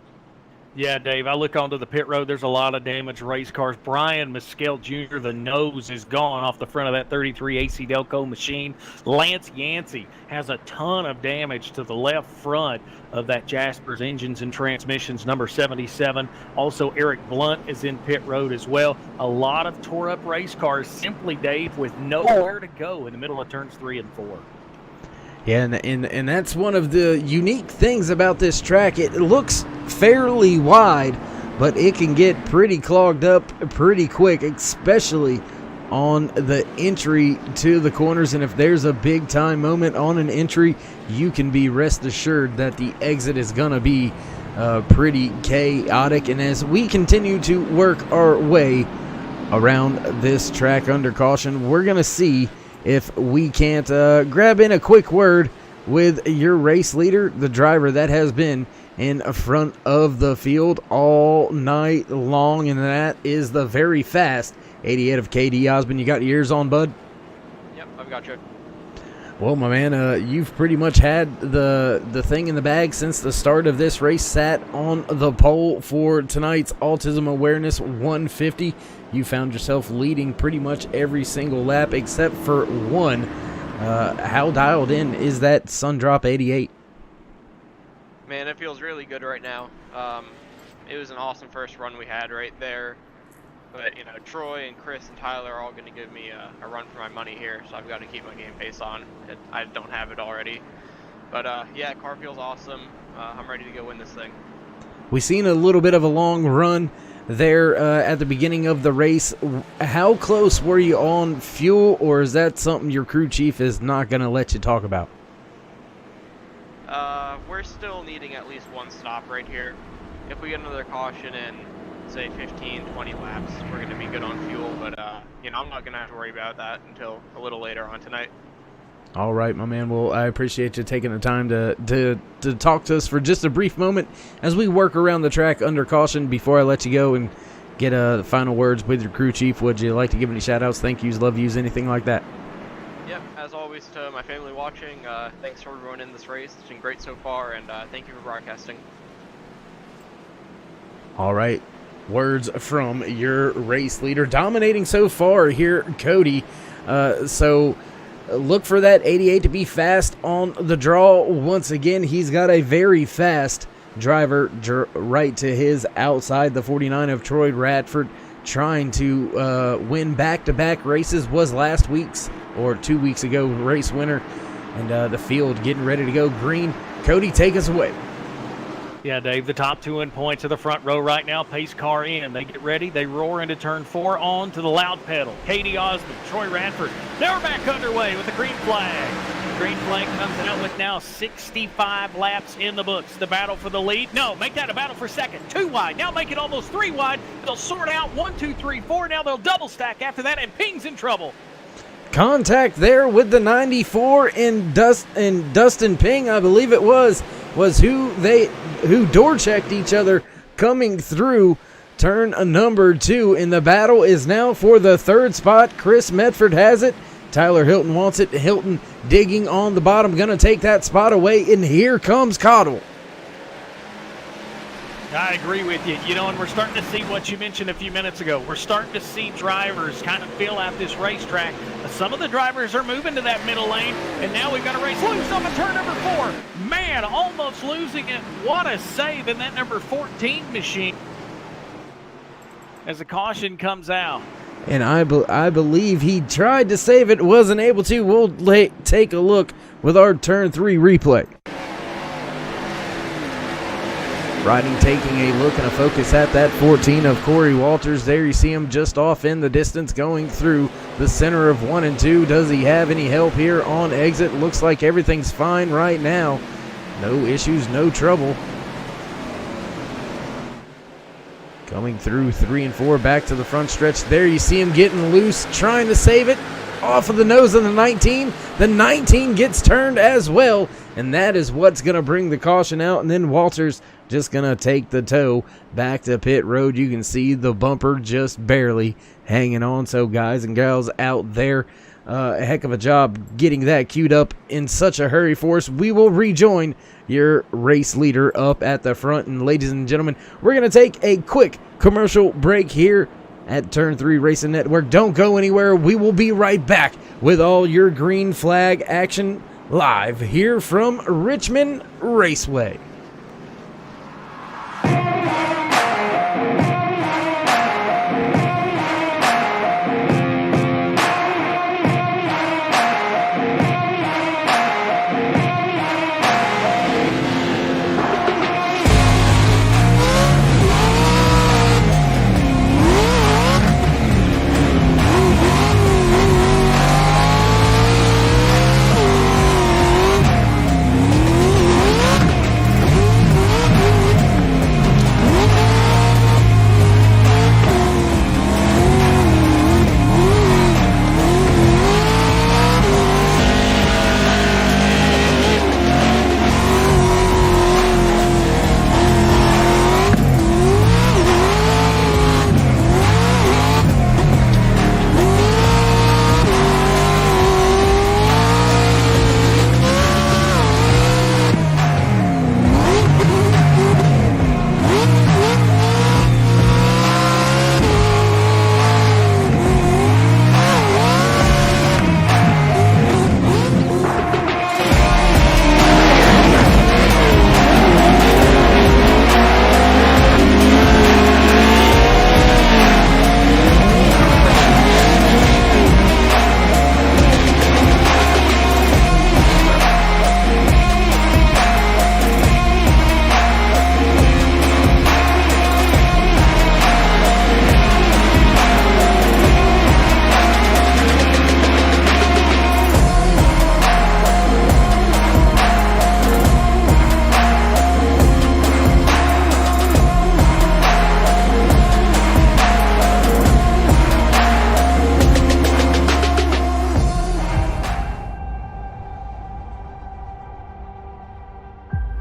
Yeah, Dave, I look onto the pit road. There's a lot of damaged race cars. Brian Mescal Jr., the nose is gone off the front of that 33 AC Delco machine. Lance Yancey has a ton of damage to the left front of that Jasper's engines and transmissions, number 77. Also, Eric Blunt is in pit road as well. A lot of tore-up race cars, simply, Dave, with nowhere to go in the middle of turns 3 and 4. Yeah, and that's one of the unique things about this track. It looks fairly wide, but it can get pretty clogged up pretty quick, especially on the entry to the corners. And if there's a big-time moment on an entry, you can be rest assured that the exit is going to be pretty chaotic. And as we continue to work our way around this track under caution, we're going to see if we can't grab in a quick word with your race leader, the driver that has been in front of the field all night long, and that is the very fast 88 of KD Osmond. You got your ears on, bud? Yep, I've got you. Well, my man, you've pretty much had the thing in the bag since the start of this race. Sat on the pole for tonight's Autism Awareness 150. You found yourself leading pretty much every single lap except for one. How dialed in is that Sundrop 88? Man, it feels really good right now. It was an awesome first run we had right there. But, you know, Troy and Chris and Tyler are all going to give me a run for my money here, so I've got to keep my game pace on. I don't have it already. But, yeah, car feels awesome. I'm ready to go win this thing. We've seen a little bit of a long run there at the beginning of the race. How close were you on fuel, or is that something your crew chief is not going to let you talk about? We're still needing at least one stop right here. If we get another caution in, say 15, 20 laps, we're going to be good on fuel. But, you know, I'm not going to have to worry about that until a little later on tonight. All right, my man. Well, I appreciate you taking the time to talk to us for just a brief moment as we work around the track under caution. Before I let you go and get final words with your crew chief, would you like to give any shout-outs, thank yous, love yous, anything like that? Yep, as always to my family watching, thanks for everyone in this race. It's been great so far, and thank you for broadcasting. All right, words from your race leader. Dominating so far here, Cody. So look for that 88 to be fast on the draw. Once again, he's got a very fast driver right to his outside. The 49 of Troy Radford, trying to win back-to-back races, was last week's or 2 weeks ago race winner. And the field getting ready to go green. Cody, take us away. Yeah, Dave, the top two in points of the front row right now. Pace car in. They get ready. They roar into turn 4 on to the loud pedal. Katie Osmond, Troy Radford. Now we're back underway with the green flag. Green flag comes out with now 65 laps in the books. The battle for the lead. No, make that a battle for second. 2 wide. Now make it almost 3 wide. They'll sort out 1, 2, 3, 4. Now they'll double stack after that, and Ping's in trouble. Contact there with the 94 and Dustin Ping, I believe it was who door checked each other coming through turn number 2. And the battle is now for the 3rd spot. Chris Medford has it. Tyler Hilton wants it. Hilton digging on the bottom, gonna take that spot away, and here comes Cottle. I agree with you. You know, and we're starting to see what you mentioned a few minutes ago. We're starting to see drivers kind of feel out this racetrack. Some of the drivers are moving to that middle lane, and now we've got a race loose off of turn number 4. Man, almost losing it. What a save in that number 14 machine as the caution comes out. And I believe he tried to save it, wasn't able to. We'll take a look with our turn 3 replay. Riding, taking a look and a focus at that 14 of Corey Walters. There you see him just off in the distance going through the center of 1 and 2. Does he have any help here on exit? Looks like everything's fine right now. No issues, no trouble. Coming through 3 and 4 back to the front stretch. There you see him getting loose, trying to save it off of the nose of the 19. The 19 gets turned as well, and that is what's going to bring the caution out. And then Walters just going to take the tow back to pit road. You can see the bumper just barely hanging on. So guys and gals out there, a heck of a job getting that queued up in such a hurry for us. We will rejoin your race leader up at the front. And ladies and gentlemen, we're going to take a quick commercial break here at Turn 3 Racing Network. Don't go anywhere. We will be right back with all your green flag action live here from Richmond Raceway.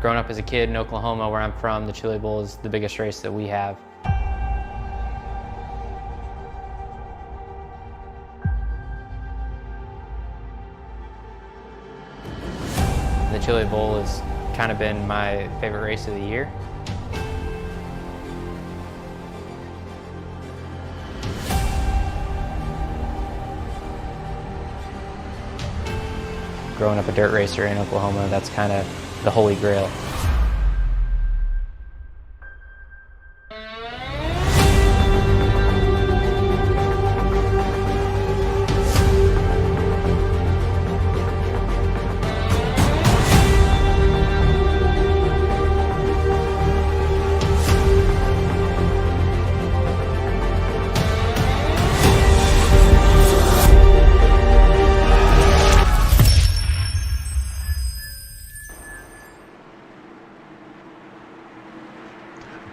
Growing up as a kid in Oklahoma, where I'm from, the Chili Bowl is the biggest race that we have. The Chili Bowl has kind of been my favorite race of the year. Growing up a dirt racer in Oklahoma, that's kind of the holy grail.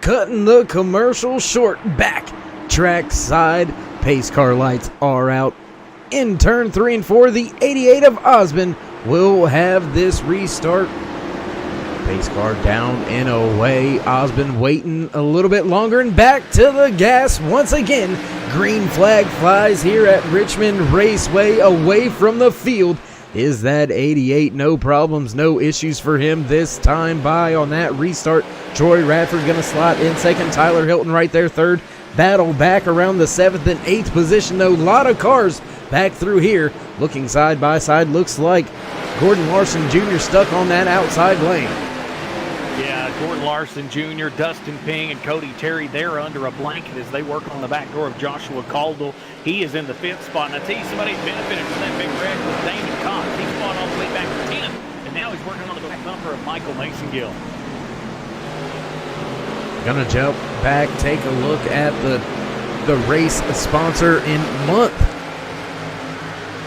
cutting the commercial short. Back track side. Pace car lights are out. In turn 3 and 4, the 88 of Osmond will have this restart. Pace car down and away. Osmond waiting a little bit longer and back to the gas once again. Green flag flies here at Richmond Raceway. Away from the field is that 88. No problems, no issues for him this time by on that restart. Troy Radford going to slot in second. Tyler Hilton right there third. Battle back around the 7th and 8th position though. A lot of cars back through here. Looking side by side, looks like Gordon Larson Jr. stuck on that outside lane. Yeah, Gordon Larson Jr., Dustin Ping, and Cody Terry, they're under a blanket as they work on the back door of Joshua Caldwell. He is in the 5th spot. And I tell you, somebody benefited from that big wreck was Damon Cox. He's fought all the way back to 10, and now he's working on the back bumper of Michael Mason-Gill. Gonna jump back, take a look at the race sponsor in month.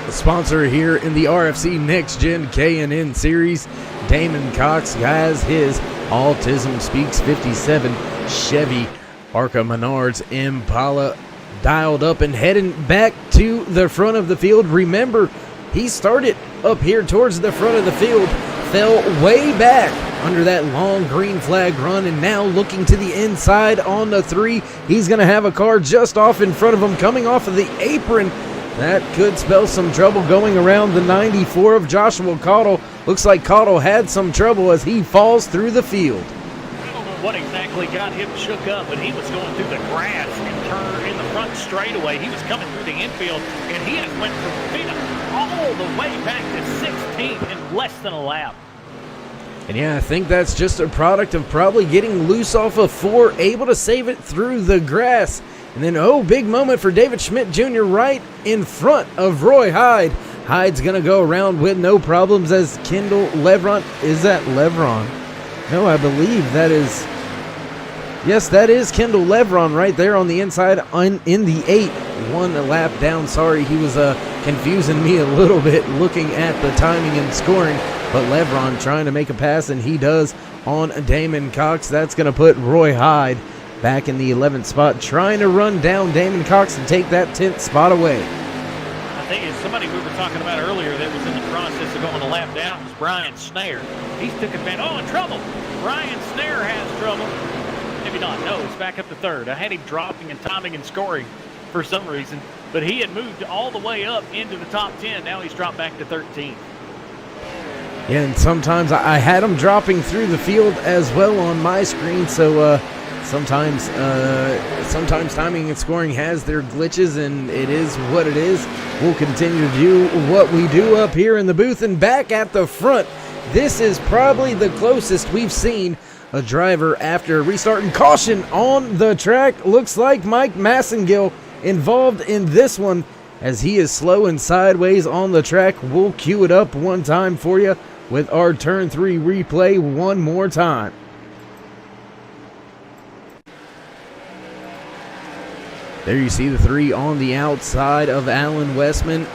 The sponsor here in the RFC NextGen K&N Series. Damon Cox has his Autism Speaks 57 Chevy Arca Menards Impala dialed up and heading back to the front of the field. Remember, he started up here towards the front of the field, fell way back under that long green flag run, and now looking to the inside on the 3. He's going to have a car just off in front of him coming off of the apron. That could spell some trouble going around the 94 of Joshua Caudill. Looks like Caudill had some trouble as he falls through the field. I don't know what exactly got him shook up, but he was going through the grass and turned in the front straightaway. He was coming through the infield, and he just went from 5th all the way back to 16th in less than a lap. And yeah, I think that's just a product of probably getting loose off of 4, able to save it through the grass. And then, oh, big moment for David Schmidt Jr. right in front of Roy Hyde. Hyde's going to go around with no problems as Kendall Levron. Is that Levron? No, I believe that is. Yes, that is Kendall Levron right there on the inside in the 8. 1 lap down. Sorry, he was confusing me a little bit looking at the timing and scoring. But Levron trying to make a pass, and he does on Damon Cox. That's going to put Roy Hyde back in the 11th spot, trying to run down Damon Cox and take that 10th spot away. I think it's somebody we were talking about earlier that was in the process of going a lap down was Brian Snare. He's took advantage. Oh, in trouble. Brian Snare has trouble. Maybe not. No, he's back up to 3rd. I had him dropping and timing and scoring for some reason, but he had moved all the way up into the top 10. Now he's dropped back to 13th. Yeah, and sometimes I had him dropping through the field as well on my screen, so sometimes timing and scoring has their glitches, and it is what it is. We'll continue to do what we do up here in the booth and back at the front. This is probably the closest we've seen a driver after a restart and caution on the track. Looks like Mike Massengill involved in this one as he is slow and sideways on the track. We'll cue it up one time for you with our turn 3 replay one more time. There you see the 3 on the outside of Alan Westman.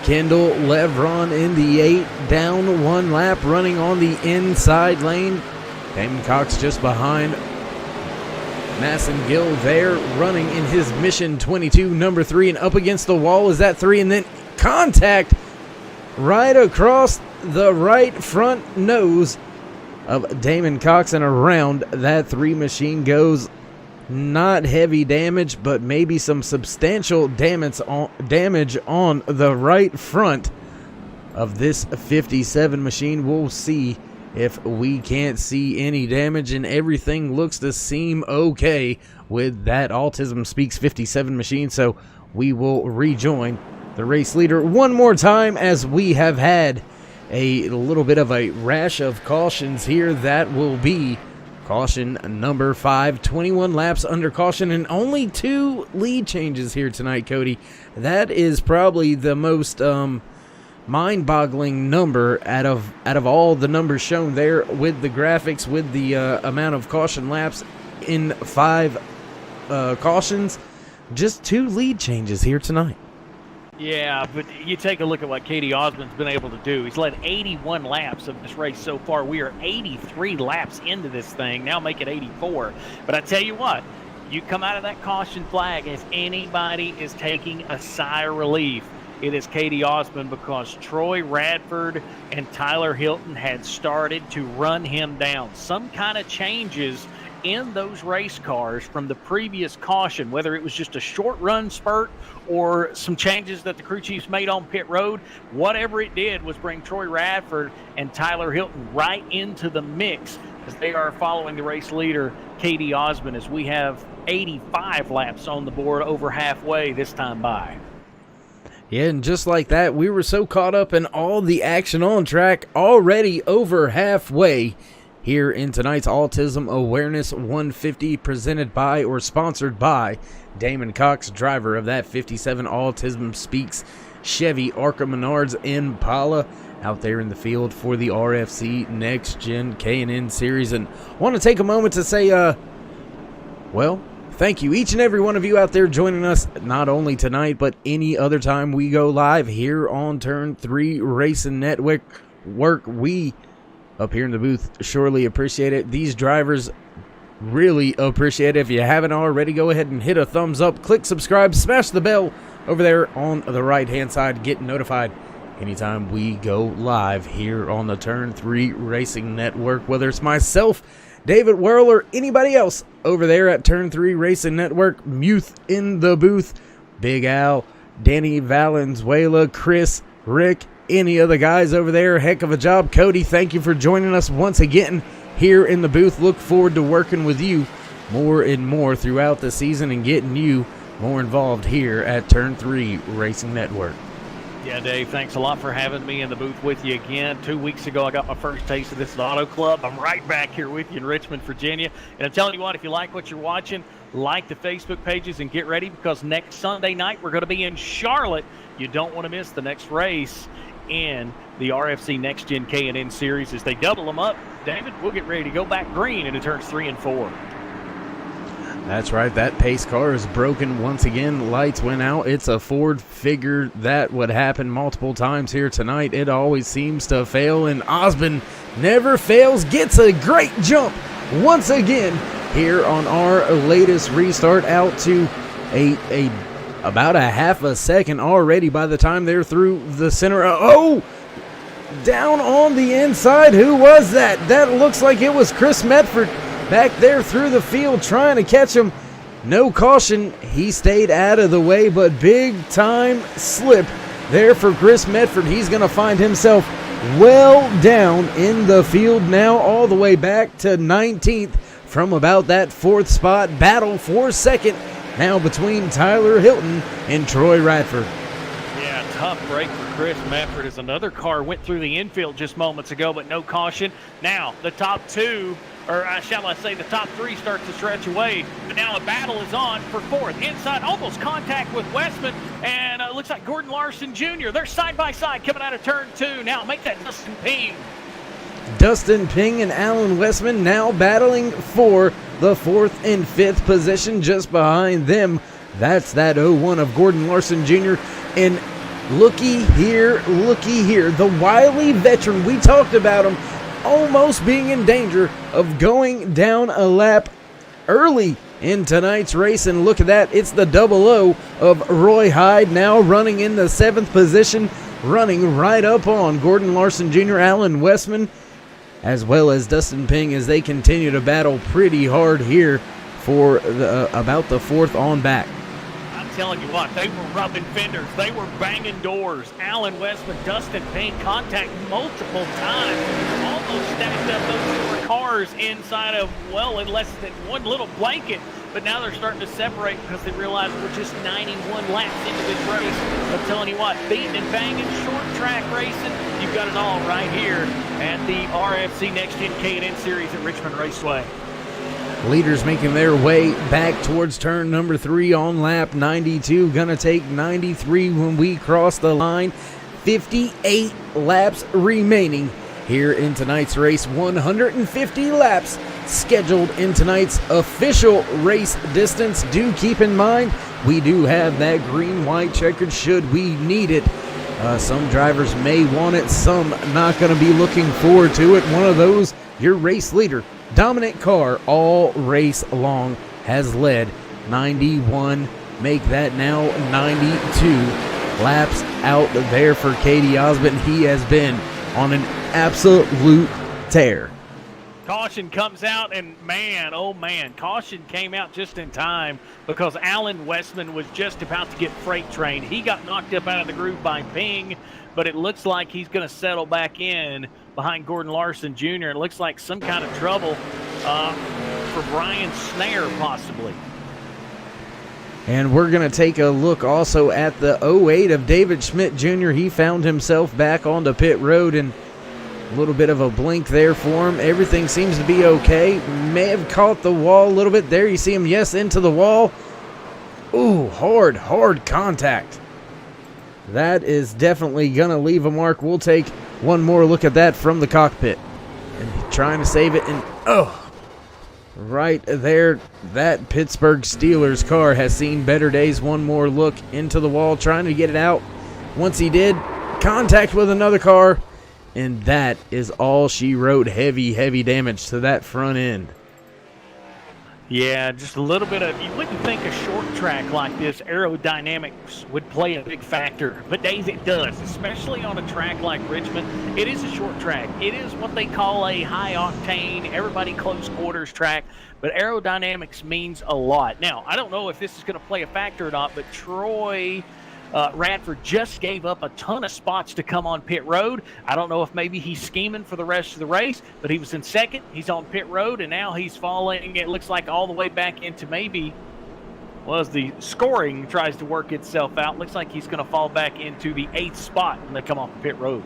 Kendall Levron in the 8, down 1 lap, running on the inside lane. Damon Cox just behind. Massengill there, running in his Mission 22, number 3, and up against the wall is that 3, and then contact right across the right front nose of Damon Cox, and around that 3 machine goes. Not heavy damage, but maybe some substantial damage on the right front of this 57 machine. We'll see if we can't see any damage, and everything looks to seem okay with that Autism Speaks 57 machine. So we will rejoin the race leader one more time as we have had a little bit of a rash of cautions here. That will be caution number 5, 21 laps under caution, and only 2 lead changes here tonight, Cody. That is probably the most mind-boggling number out of all the numbers shown there with the graphics, with the amount of caution laps in 5 cautions. Just 2 lead changes here tonight. Yeah, but you take a look at what Katie Osmond's been able to do. He's led 81 laps of this race so far. We are 83 laps into this thing, now make it 84. But I tell you what, you come out of that caution flag, if anybody is taking a sigh of relief, it is Katie Osmond, because Troy Radford and Tyler Hilton had started to run him down. Some kind of changes in those race cars from the previous caution, whether it was just a short run spurt or some changes that the crew chiefs made on pit road, whatever it did was bring Troy Radford and Tyler Hilton right into the mix, as they are following the race leader, Katie Osmond, as we have 85 laps on the board, over halfway this time by. Yeah, and just like that, we were so caught up in all the action on track, already over halfway here in tonight's Autism Awareness 150, presented by or sponsored by Damon Cox, driver of that 57 Autism Speaks Chevy Arca Menards Impala, out there in the field for the RFC NextGen K&N Series. And want to take a moment to say, well, thank you, each and every one of you out there joining us, not only tonight, but any other time we go live here on Turn 3 Racing Network. We up here in the booth surely appreciate it. These drivers really appreciate it. If you haven't already, go ahead and hit a thumbs up, click subscribe, smash the bell over there on the right hand side, get notified anytime we go live here on the Turn 3 Racing Network, whether it's myself, David Whirl, or anybody else over there at Turn 3 Racing Network. Muth in the booth, Big Al, Danny Valenzuela, Chris, Rick, any of the guys over there. Heck of a job. Cody, thank you for joining us once again here in the booth. Look forward to working with you more and more throughout the season and getting you more involved here at Turn 3 Racing Network. Yeah, Dave, thanks a lot for having me in the booth with you again. 2 weeks ago, I got my first taste of this at Auto Club. I'm right back here with you in Richmond, Virginia. And I'm telling you what, if you like what you're watching, like the Facebook pages and get ready, because next Sunday night, we're going to be in Charlotte. You don't want to miss the next race in the RFC NextGen K&N Series. As they double them up, David, we'll get ready to go back green into turns 3 and 4. That's right, that pace car is broken once again. Lights went out. It's a Ford. Figured that would happen multiple times here tonight. It always seems to fail, and Osmond never fails. Gets a great jump once again here on our latest restart, out to about a half a second already by the time they're through the center. Oh, down on the inside. Who was that? That looks like it was Chris Medford back there through the field trying to catch him. No caution. He stayed out of the way, but big time slip there for Chris Medford. He's going to find himself well down in the field now, all the way back to 19th from about that 4th spot. Battle for second now between Tyler Hilton and Troy Radford. Yeah, tough break for Chris Medford, as another car went through the infield just moments ago, but no caution. Now the top two, or shall I say the top three, start to stretch away. But now a battle is on for 4th. Inside, almost contact with Westman, and it looks like Gordon Larson Jr. They're side by side coming out of turn 2. Now make that Dustin Ping. Dustin Ping and Alan Westman now battling for the 4th and 5th position. Just behind them, that's that 01 of Gordon Larson Jr. And looky here, the wily veteran, we talked about him almost being in danger of going down a lap early in tonight's race. And look at that, it's the 00 of Roy Hyde now running in the 7th position, running right up on Gordon Larson Jr., Alan Westman, as well as Dustin Ping, as they continue to battle pretty hard here for about the 4th on back. I'm telling you what, they were rubbing fenders. They were banging doors. Alan Westman, Dustin Ping, contact multiple times. Almost stacked up those 4 cars inside of, well, in less than one little blanket. But now they're starting to separate because they realize we're just 91 laps into this race. I'm telling you what, beating and banging, short track racing, you've got it all right here at the RFC NextGen K&N Series at Richmond Raceway. Leaders making their way back towards turn number 3 on lap 92. Gonna take 93 when we cross the line. 58 laps remaining here in tonight's race. 150 laps scheduled in tonight's official race distance. Do keep in mind, we do have that green-white checkered should we need it. Some drivers may want it, some not going to be looking forward to it. One of those, your race leader, dominant car all race long, has led 91, make that now 92 laps out there for Katie Osmond. He has been on an absolute tear. Caution comes out, and man, oh man, caution came out just in time because Alan Westman was just about to get freight trained. He got knocked up out of the groove by Ping, but it looks like he's going to settle back in behind Gordon Larson Jr. It looks like some kind of trouble for Brian Snare possibly. And we're going to take a look also at the 08 of David Schmidt Jr. He found himself back onto pit road, and a little bit of a blink there for him. Everything seems to be okay. May have caught the wall a little bit there. You see him, yes, into the wall. Ooh, hard contact. That is definitely going to leave a mark. We'll take one more look at that from the cockpit. And trying to save it, and right there, that Pittsburgh Steelers car has seen better days. One more look into the wall, trying to get it out. Once he did, contact with another car. And that is all she wrote. Heavy damage to that front end. Yeah, just a little bit of, you wouldn't think a short track like this, aerodynamics would play a big factor. But Dave, it does, especially on a track like Richmond. It is a short track. It is what they call a high octane, everybody close quarters track. But aerodynamics means a lot. Now, I don't know if this is going to play a factor or not, but Troy Radford just gave up a ton of spots to come on pit road. I don't know if maybe he's scheming for the rest of the race, but he was in second. He's on pit road, and now he's falling, it looks like, all the way back into maybe, well, as the scoring tries to work itself out, looks like he's going to fall back into the 8th spot when they come off the pit road.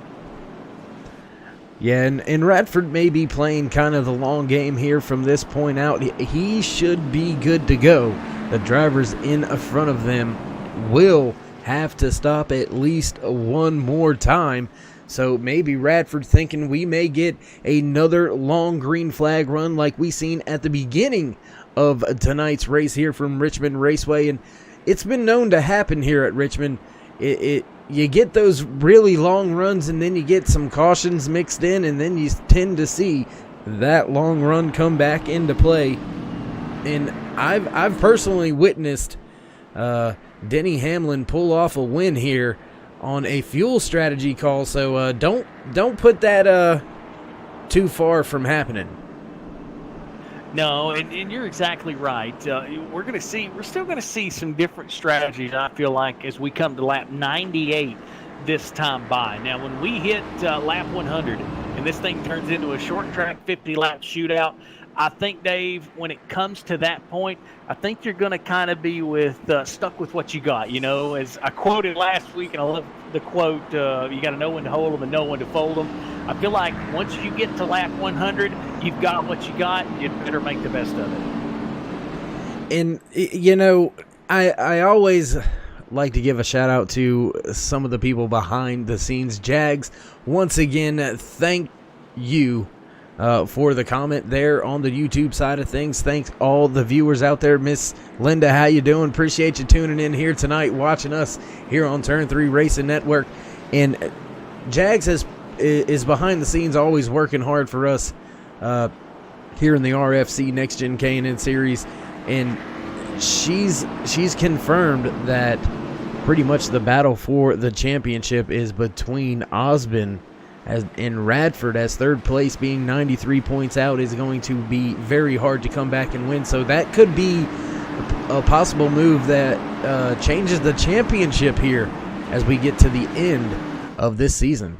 Yeah, and Radford may be playing kind of the long game here from this point out. He should be good to go. The drivers in front of them will have to stop at least one more time. So maybe Radford thinking we may get another long green flag run like we seen at the beginning of tonight's race here from Richmond Raceway. And it's been known to happen here at Richmond. You get those really long runs, and then you get some cautions mixed in, and then you tend to see that long run come back into play. And I've personally witnessed Denny Hamlin pull off a win here on a fuel strategy call, so don't put that too far from happening. No, and you're exactly right. We're still going to see some different strategies, I feel like, as we come to lap 98 this time by. Now, when we hit lap 100 and this thing turns into a short track 50-lap shootout, I think, Dave, when it comes to that point, I think you're going to kind of be stuck with what you got. You know, as I quoted last week, and I love the quote, you got to know when to hold them and know when to fold them. I feel like once you get to lap 100, you've got what you got. You'd better make the best of it. And, you know, I always like to give a shout out to some of the people behind the scenes. Jags, once again, thank you for the comment there on the YouTube side of things. Thanks all the viewers out there. Miss Linda, how you doing? Appreciate you tuning in here tonight, watching us here on Turn 3 Racing Network. And Jags is behind the scenes, always working hard for us here in the RFC NextGen K&N Series. And she's confirmed that pretty much the battle for the championship is between Osmond and Radford, as third place, being 93 points out, is going to be very hard to come back and win. So that could be a possible move that changes the championship here as we get to the end of this season.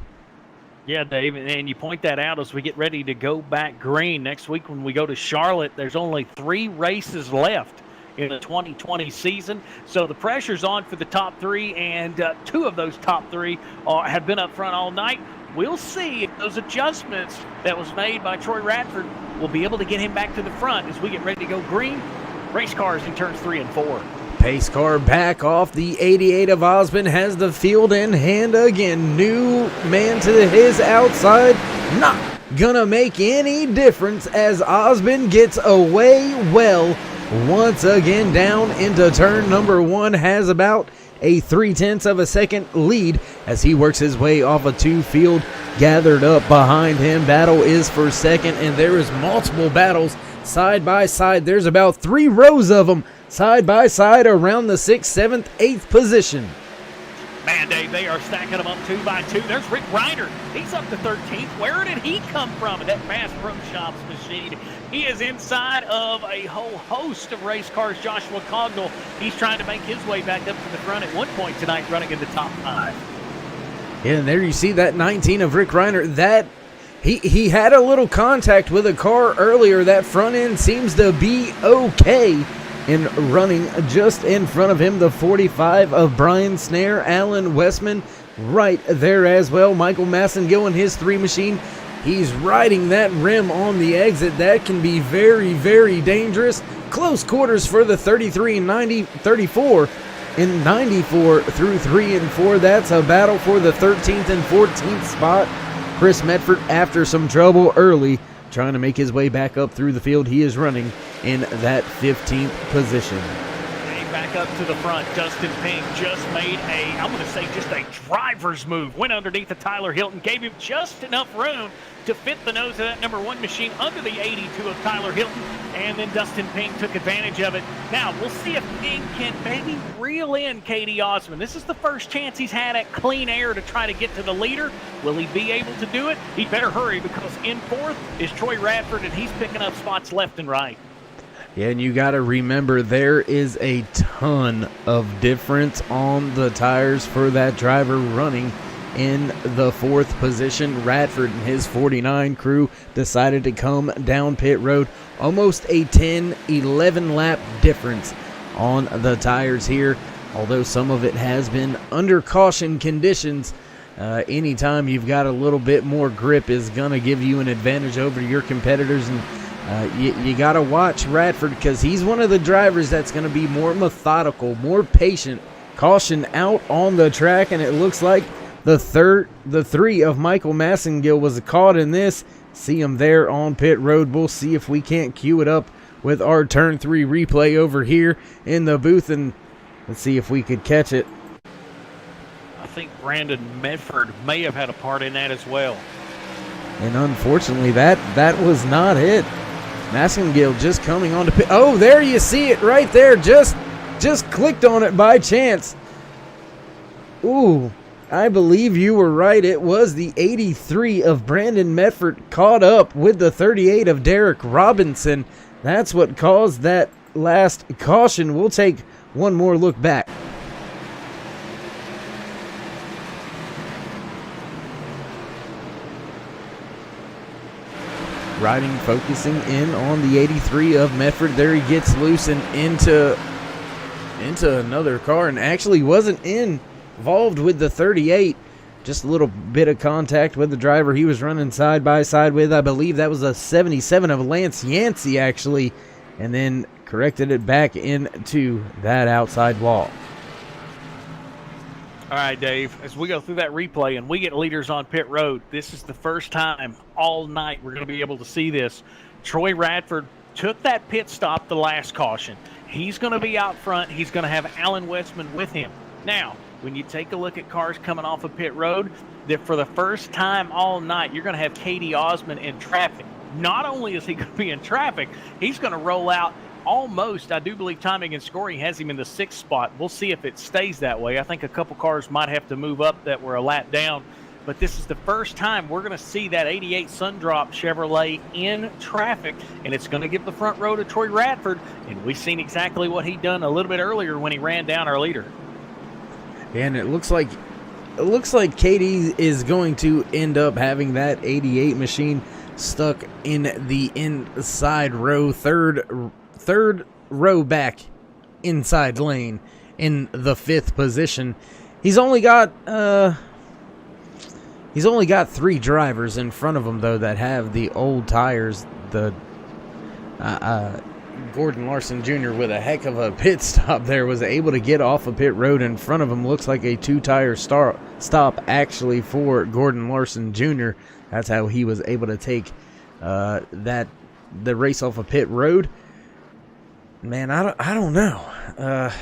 Yeah, Dave, and you point that out as we get ready to go back green. Next week when we go to Charlotte, there's only 3 races left in the 2020 season. So the pressure's on for the top 3, and 2 of those top 3 have been up front all night. We'll see if those adjustments that was made by Troy Radford will be able to get him back to the front as we get ready to go green. Race cars in turns 3 and 4. Pace car back off. The 88 of Osmond has the field in hand again. New man to his outside. Not gonna make any difference as Osmond gets away well once again down into turn number 1, has about a 0.3 of a second lead as he works his way off a 2 field gathered up behind him. Battle is for second, and there is multiple battles side by side. There's about 3 rows of them side by side around the 6th, 7th, 8th position. Man, Dave, they are stacking them up 2 by 2. There's Rick Reiner. He's up to 13th. Where did he come from in that fast Pro Shops machine? He is inside of a whole host of race cars. Joshua Cognell, he's trying to make his way back up to the front at one point tonight, running in the top 5. Yeah, and there you see that 19 of Rick Reiner. That he had a little contact with a car earlier. That front end seems to be okay. And running just in front of him, the 45 of Brian Snare, Alan Westman right there as well. Michael Massengill in his 3 machine. He's riding that rim on the exit. That can be very, very dangerous. Close quarters for the 33 and 34 and 94 through 3 and 4. That's a battle for the 13th and 14th spot. Chris Medford, after some trouble early, trying to make his way back up through the field. He is running in that 15th position. Back up to the front. Dustin Pink just made I'm going to say just a driver's move. Went underneath of Tyler Hilton, gave him just enough room to fit the nose of that number 1 machine under the 82 of Tyler Hilton, and then Dustin Pink took advantage of it. Now, we'll see if Pink can maybe reel in Katie Osmond. This is the first chance he's had at clean air to try to get to the leader. Will he be able to do it? He better hurry, because in 4th is Troy Radford, and he's picking up spots left and right. Yeah, and you got to remember there is a ton of difference on the tires for that driver running in the 4th position. Radford and his 49 crew decided to come down pit road. Almost a 10-11 lap difference on the tires here, although some of it has been under caution conditions. Anytime you've got a little bit more grip is going to give you an advantage over your competitors, and you got to watch Radford, because he's one of the drivers that's going to be more methodical, more patient. Caution out on the track, and it looks like the 3 of Michael Massengill was caught in this. See him there on pit road. We'll see if we can't cue it up with our turn 3 replay over here in the booth, and let's see if we could catch it. I think Brandon Medford may have had a part in that as well. And unfortunately, that was not it. Massengill just coming on to pit. Oh, there you see it right there. Just clicked on it by chance. Ooh, I believe you were right. It was the 83 of Brandon Medford caught up with the 38 of Derek Robinson. That's what caused that last caution. We'll take one more look back. Riding, focusing in on the 83 of Medford. There he gets loose and into another car, and actually wasn't involved with the 38. Just a little bit of contact with the driver he was running side by side with. I believe that was a 77 of Lance Yancey, actually, and then corrected it back into that outside wall. All right, Dave, as we go through that replay and we get leaders on pit road, this is the first time all night we're going to be able to see this. Troy Radford took that pit stop the last caution. He's going to be out front. He's going to have Alan Westman with him. Now, when you take a look at cars coming off of pit road, that for the first time all night, you're going to have Katie Osmond in traffic. Not only is he going to be in traffic, he's going to roll out almost, I do believe timing and scoring has him in the 6th spot. We'll see if it stays that way. I think a couple cars might have to move up that were a lap down, but this is the first time we're going to see that 88 Sundrop Chevrolet in traffic, and it's going to give the front row to Troy Radford, and we've seen exactly what he done a little bit earlier when he ran down our leader. And it looks like Katie is going to end up having that 88 machine stuck in the inside row, third row back inside lane in the 5th position. He's only got 3 drivers in front of him, though, that have the old tires. The Gordon Larson Jr. with a heck of a pit stop there was able to get off of pit road in front of him. Looks like a 2-tire stop actually for Gordon Larson Jr. That's how he was able to take the race off of pit road. man, I don't know. I'm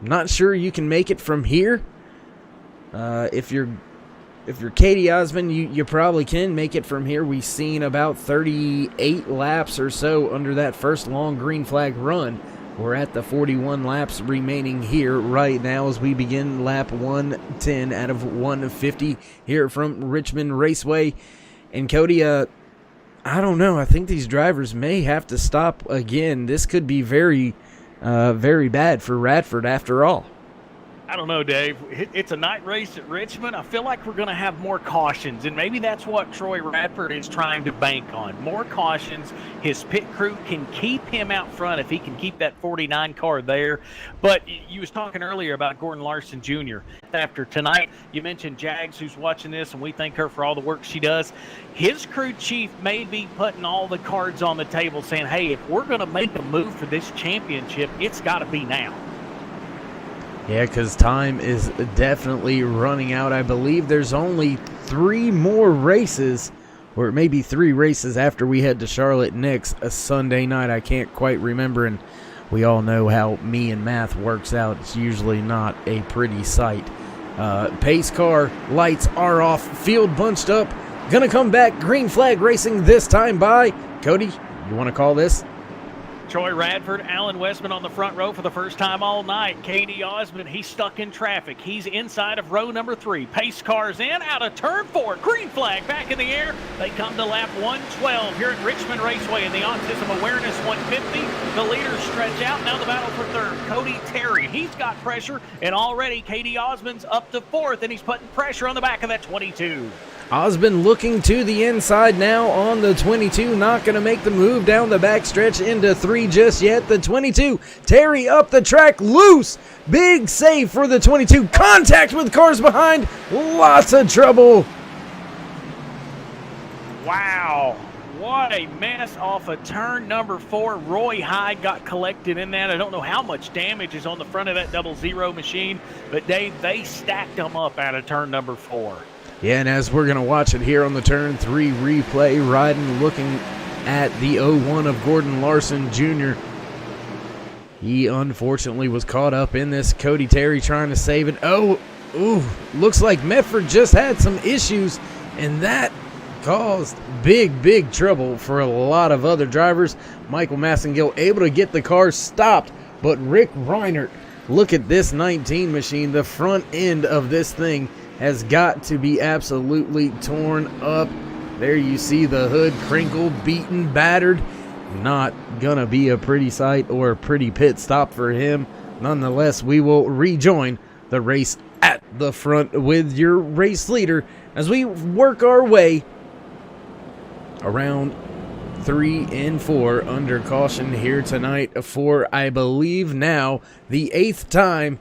not sure you can make it from here. If you're Katie Osmond, you probably can make it from here. We've seen about 38 laps or so under that first long green flag run. We're at the 41 laps remaining here right now as we begin lap 110 out of 150 here from Richmond Raceway. And Cody, I don't know. I think these drivers may have to stop again. This could be very, very bad for Radford after all. I don't know, Dave. It's a night race at Richmond. I feel like we're going to have more cautions, and maybe that's what Troy Radford is trying to bank on. More cautions. His pit crew can keep him out front if he can keep that 49 car there. But you was talking earlier about Gordon Larson Jr. After tonight, you mentioned Jags, who's watching this, and we thank her for all the work she does. His crew chief may be putting all the cards on the table saying, hey, if we're going to make a move for this championship, it's got to be now. Yeah, because time is definitely running out. I believe there's only 3 more races, or maybe 3 races after we head to Charlotte next a Sunday night. I can't quite remember, and we all know how me and math works out. It's usually not a pretty sight. Pace car lights are off, field bunched up. Gonna come back, green flag racing this time by Cody. You want to call this? Troy Radford, Alan Westman on the front row for the first time all night. K&D Osmond, he's stuck in traffic. He's inside of row number 3. Pace cars in, out of turn 4. Green flag back in the air. They come to lap 112 here at Richmond Raceway in the Autism Awareness 150. The leaders stretch out. Now the battle for third. Cody Terry, he's got pressure, and already K&D Osmond's up to 4th, and he's putting pressure on the back of that 22. Osmond looking to the inside now on the 22. Not going to make the move down the backstretch into 3 just yet. The 22. Terry up the track. Loose. Big save for the 22. Contact with cars behind. Lots of trouble. Wow. What a mess off of turn number 4. Roy Hyde got collected in that. I don't know how much damage is on the front of that 00 machine, but Dave, they stacked them up out of turn number 4. Yeah, and as we're going to watch it here on the turn 3 replay, Ryden looking at the 01 of Gordon Larson Jr. He unfortunately was caught up in this. Cody Terry trying to save it. Looks like Medford just had some issues, and that caused big trouble for a lot of other drivers. Michael Massengill able to get the car stopped, but Rick Reinert, look at this 19 machine. The front end of this thing has got to be absolutely torn up. There you see the hood crinkled, beaten, battered. Not gonna be a pretty sight or a pretty pit stop for him. Nonetheless, we will rejoin the race at the front with your race leader as we work our way around 3 and 4 under caution here tonight for, I believe now, the 8th time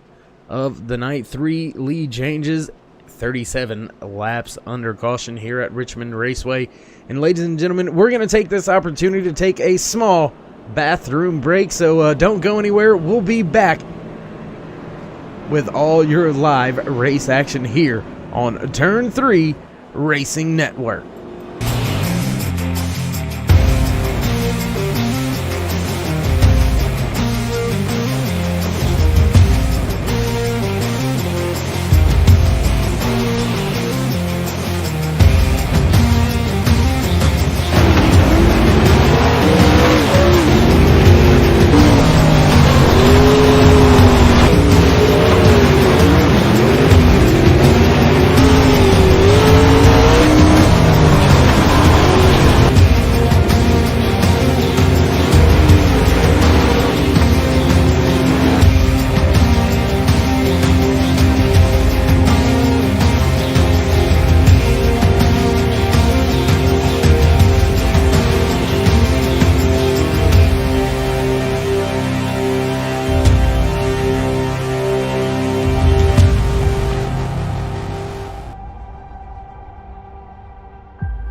of the night. 3 lead changes, 37 laps under caution here at Richmond Raceway. And ladies and gentlemen, we're going to take this opportunity to take a small bathroom break, so don't go anywhere. We'll be back with all your live race action here on Turn 3 Racing Network.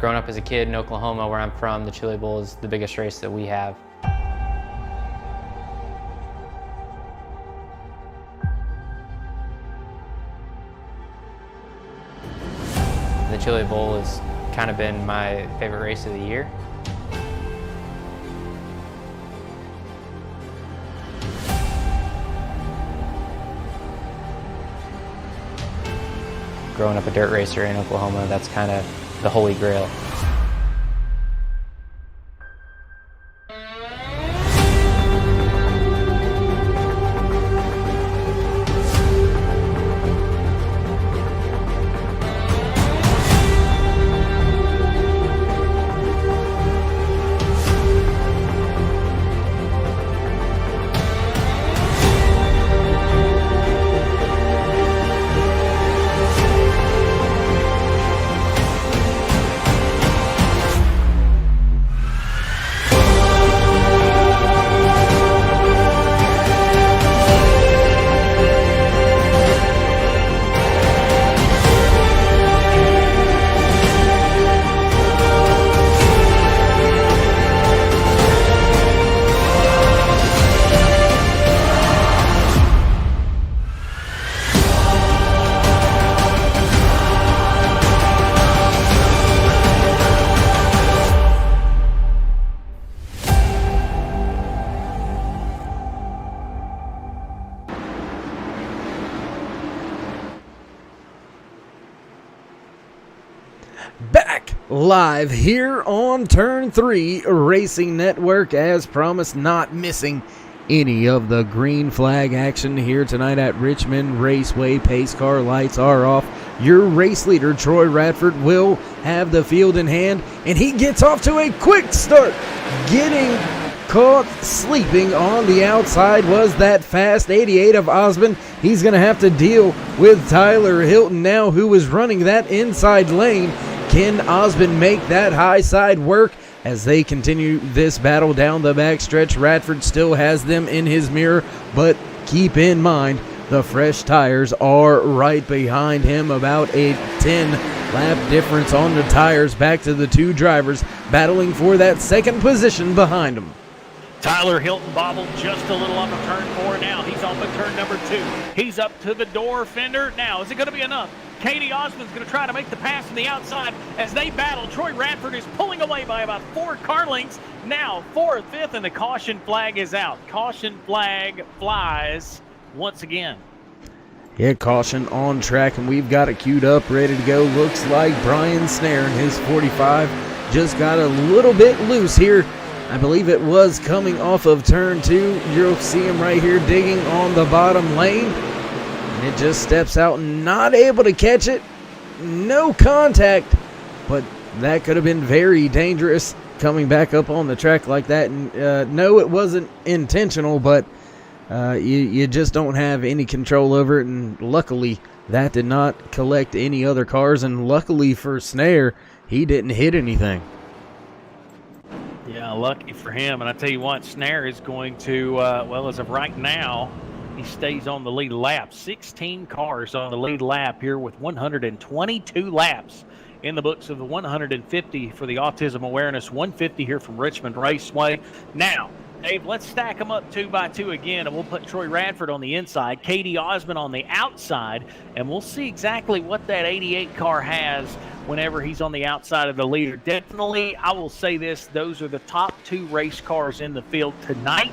Growing up as a kid in Oklahoma, where I'm from, the Chili Bowl is the biggest race that we have. The Chili Bowl has kind of been my favorite race of the year. growing up a dirt racer in Oklahoma, that's kind of the holy grail. Back live here on Turn 3 Racing Network, as promised, not missing any of the green flag action here tonight at Richmond Raceway. Pace car lights are off. Your race leader, Troy Radford, will have the field in hand, and he gets off to a quick start. Getting caught sleeping on the outside was that fast 88 of Osmond. He's going to have to deal with Tyler Hilton now, who is running that inside lane. Can Osmond make that high side work as they continue this battle down the backstretch? Radford still has them in his mirror, but keep in mind the fresh tires are right behind him. About a 10-lap difference on the tires. Back to the two drivers battling for that second position behind him. Tyler Hilton bobbled just a little off of turn 4 now. He's off of turn number 2. He's up to the door fender. Now, is it going to be enough? Katie Osmond's going to try to make the pass from the outside as they battle. Troy Radford is pulling away by about 4 car lengths. Now, 4th, 5th, and the caution flag is out. Caution flag flies once again. Yeah, caution on track, and we've got it queued up, ready to go. Looks like Brian Snare in his 45 just got a little bit loose here. I believe it was coming off of turn 2. You'll see him right here digging on the bottom lane. And it just steps out, not able to catch it. No contact, but that could have been very dangerous coming back up on the track like that. And no, it wasn't intentional, but you just don't have any control over it. And luckily, that did not collect any other cars. And luckily for Snare, he didn't hit anything. Yeah, lucky for him. And I tell you what, Snare is going to, well, as of right now, he stays on the lead lap. 16 cars on the lead lap here with 122 laps in the books of the 150 for the Autism Awareness 150 here from Richmond Raceway. Now, Dave, let's stack them up 2 by 2 again, and we'll put Troy Radford on the inside, Katie Osmond on the outside, and we'll see exactly what that 88 car has whenever he's on the outside of the leader. Definitely, I will say this, those are the top 2 race cars in the field tonight.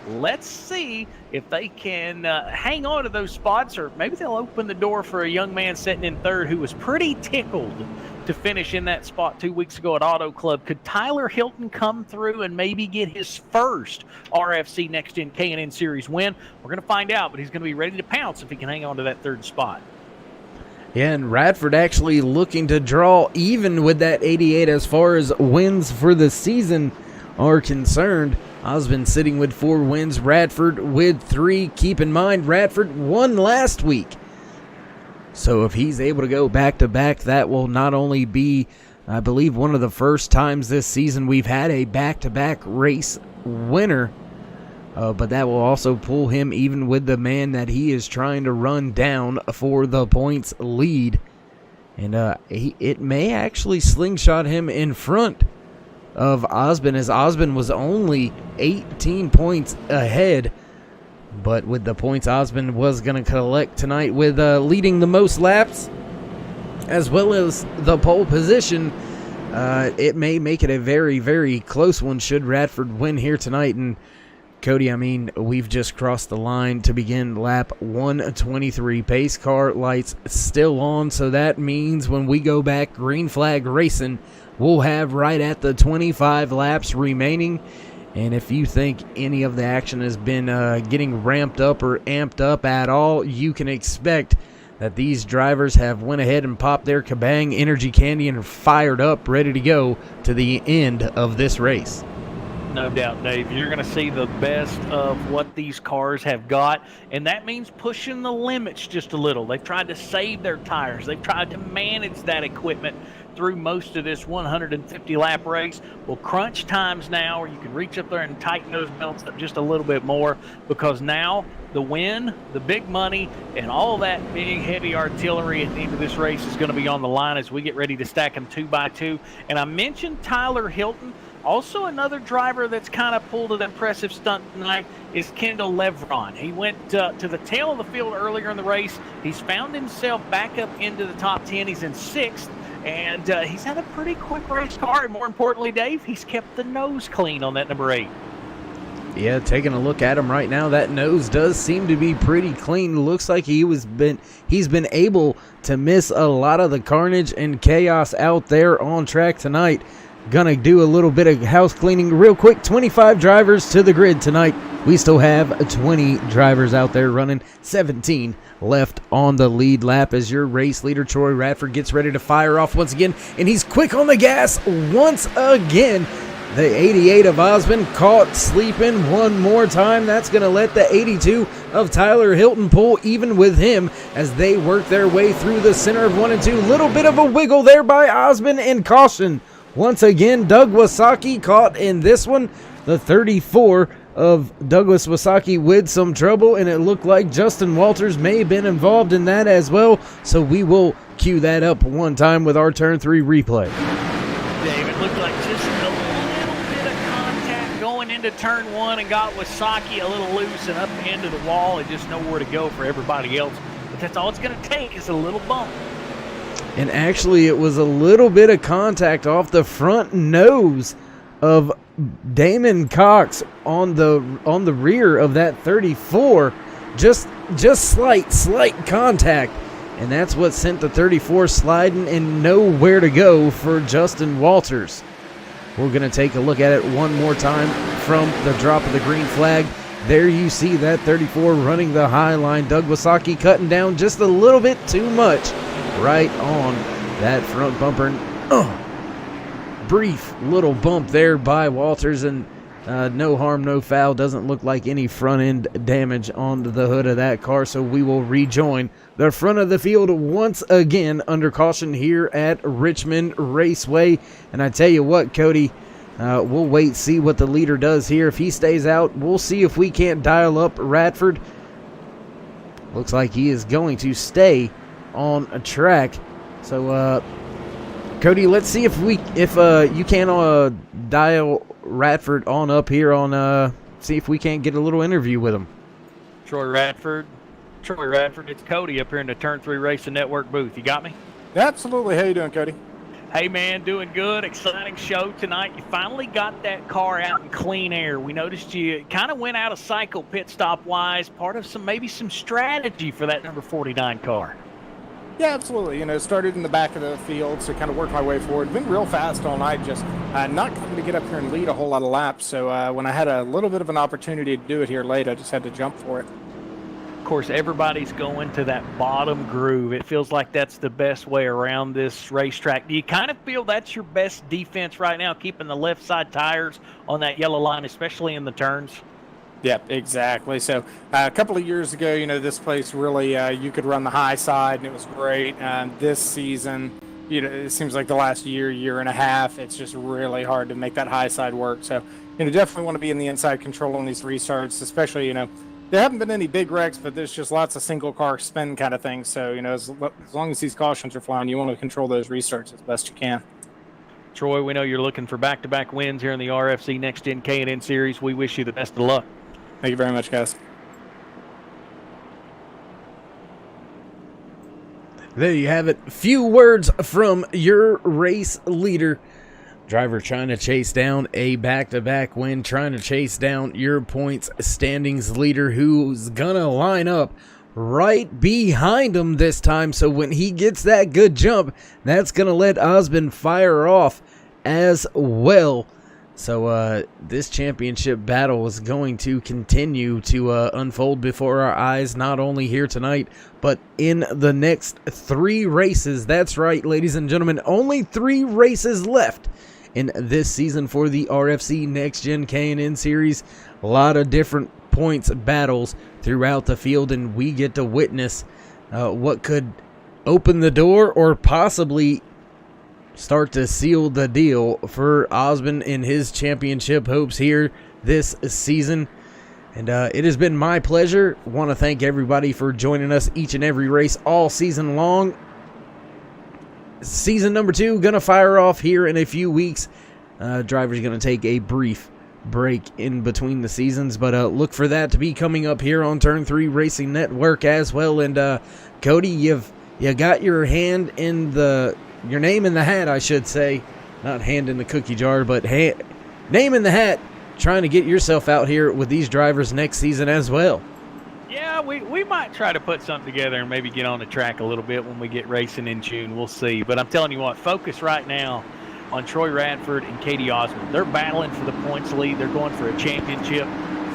Let's see if they can hang on to those spots, or maybe they'll open the door for a young man sitting in 3rd who was pretty tickled to finish in that spot 2 weeks ago at Auto Club. Could Tyler Hilton come through and maybe get his first RFC NextGen K&N Series win? We're going to find out, but he's going to be ready to pounce if he can hang on to that 3rd spot. Yeah, and Radford actually looking to draw even with that 88 as far as wins for the season are concerned. Osmond sitting with 4 wins, Radford with 3. Keep in mind, Radford won last week. So if he's able to go back-to-back, that will not only be, I believe, one of the first times this season we've had a back-to-back race winner, but that will also pull him even with the man that he is trying to run down for the points lead. And it may actually slingshot him in front of Osmond, as Osmond was only 18 points ahead. But with the points Osmond was going to collect tonight with leading the most laps, as well as the pole position, it may make it a very, very close one should Radford win here tonight. And Cody, I mean, we've just crossed the line to begin lap 123. Pace car lights still on, so that means when we go back green flag racing, we'll have right at the 25 laps remaining. And if you think any of the action has been getting ramped up or amped up at all, you can expect that these drivers have went ahead and popped their Kabang energy candy and are fired up, ready to go to the end of this race. No doubt, Dave. You're going to see the best of what these cars have got, and that means pushing the limits just a little. They've tried to save their tires. They've tried to manage that equipment through most of this 150-lap race. Well, crunch times now, where you can reach up there and tighten those belts up just a little bit more, because now the win, the big money, and all that big, heavy artillery at the end of this race is going to be on the line as we get ready to stack them 2 by 2. And I mentioned Tyler Hilton. Also, another driver that's kind of pulled an impressive stunt tonight is Kendall Levron. He went to the tail of the field earlier in the race. He's found himself back up into the top 10. He's in 6th, and he's had a pretty quick race car. And more importantly, Dave, he's kept the nose clean on that number 8. Yeah, taking a look at him right now, that nose does seem to be pretty clean. Looks like he's been able to miss a lot of the carnage and chaos out there on track tonight. Gonna do a little bit of house cleaning real quick. 25 drivers to the grid tonight. We still have 20 drivers out there running, 17 left on the lead lap as your race leader Troy Radford gets ready to fire off once again, and he's quick on the gas once again. The 88 of Osmond caught sleeping one more time. That's going to let the 82 of Tyler Hilton pull even with him as they work their way through the center of 1 and 2. Little bit of a wiggle there by Osmond, and caution. Once again, Doug Wasaki caught in this one. The 34 of Douglas Wasaki with some trouble, and it looked like Justin Walters may have been involved in that as well. So we will cue that up one time with our turn 3 replay. Dave, it looked like just a little bit of contact going into turn 1 and got Wasaki a little loose and up into the wall and just nowhere to go for everybody else. But that's all it's going to take is a little bump. And actually, it was a little bit of contact off the front nose of Damon Cox on the rear of that 34. Just slight contact. And that's what sent the 34 sliding and nowhere to go for Justin Walters. We're going to take a look at it one more time from the drop of the green flag. There you see that 34 running the high line. Doug Wasaki cutting down just a little bit too much right on that front bumper. Brief little bump there by Walters, and no harm, no foul. Doesn't look like any front end damage on the hood of that car, so we will rejoin the front of the field once again under caution here at Richmond Raceway. And I tell you what, Cody, we'll wait, see what the leader does here. If he stays out, we'll see if we can't dial up Radford. Looks like he is going to stay on a track. So Cody, let's see if you can dial Radford on up here on see if we can't get a little interview with him. Troy Radford, it's Cody up here in the Turn 3 Racing Network booth. You got me? Absolutely. How you doing, Cody? Hey, man, doing good. Exciting show tonight. You finally got that car out in clean air. We noticed you kind of went out of cycle pit stop-wise, part of maybe some strategy for that number 49 car. Yeah, absolutely. Started in the back of the field, so kind of worked my way forward. Been real fast all night, just not coming to get up here and lead a whole lot of laps. So when I had a little bit of an opportunity to do it here late, I just had to jump for it. Of course, everybody's going to that bottom groove. It feels like that's the best way around this racetrack. Do you kind of feel that's your best defense right now, keeping the left side tires on that yellow line, especially in the turns? Yep, exactly. So a couple of years ago, this place really, you could run the high side, and it was great. This season, it seems like the last year and a half, it's just really hard to make that high side work. So, definitely want to be in the inside control on these restarts, especially, there haven't been any big wrecks, but there's just lots of single car spin kind of things. So, as long as these cautions are flying, you want to control those restarts as best you can. Troy, we know you're looking for back-to-back wins here in the RFC NextGen K&N Series. We wish you the best of luck. Thank you very much, guys. There you have it. Few words from your race leader, Driver trying to chase down a back-to-back win, trying to chase down your points standings leader, who's gonna line up right behind him this time. So when he gets that good jump, that's gonna let Osmond fire off as well. So this championship battle is going to continue to unfold before our eyes, not only here tonight, but in the next 3 races. That's right, ladies and gentlemen, only 3 races left in this season for the RFC Next Gen K&N Series. A lot of different points battles throughout the field, and we get to witness what could open the door or possibly start to seal the deal for Osmond in his championship hopes here this season. And it has been my pleasure. Want to thank everybody for joining us each and every race all season long. Season number 2 gonna fire off here in a few weeks. Driver's gonna take a brief break in between the seasons, but look for that to be coming up here on Turn 3 Racing Network as well. And Cody, you got your hand in your name in the hat, I should say. Not hand in the cookie jar, but name in the hat, trying to get yourself out here with these drivers next season as well. Yeah, we might try to put something together and maybe get on the track a little bit when we get racing in June. We'll see. But I'm telling you what, focus right now on Troy Radford and Katie Osmond. They're battling for the points lead. They're going for a championship.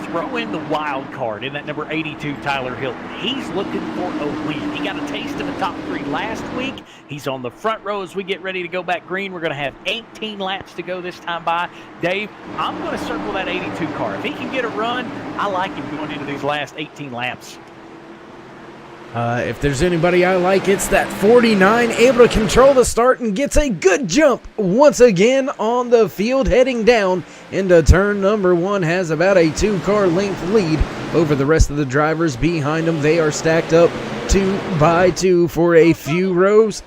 Throw in the wild card in that number 82, Tyler Hilton. He's looking for a win. He got a taste of the top 3 last week. He's on the front row as we get ready to go back green. We're going to have 18 laps to go this time by. Dave, I'm going to circle that 82 car. If he can get a run, I like him going into these last 18 laps. If there's anybody I like, it's that 49, able to control the start and gets a good jump once again on the field, heading down into turn number 1, has about a 2-car length lead over the rest of the drivers behind him. They are stacked up 2 by 2 for a few rows.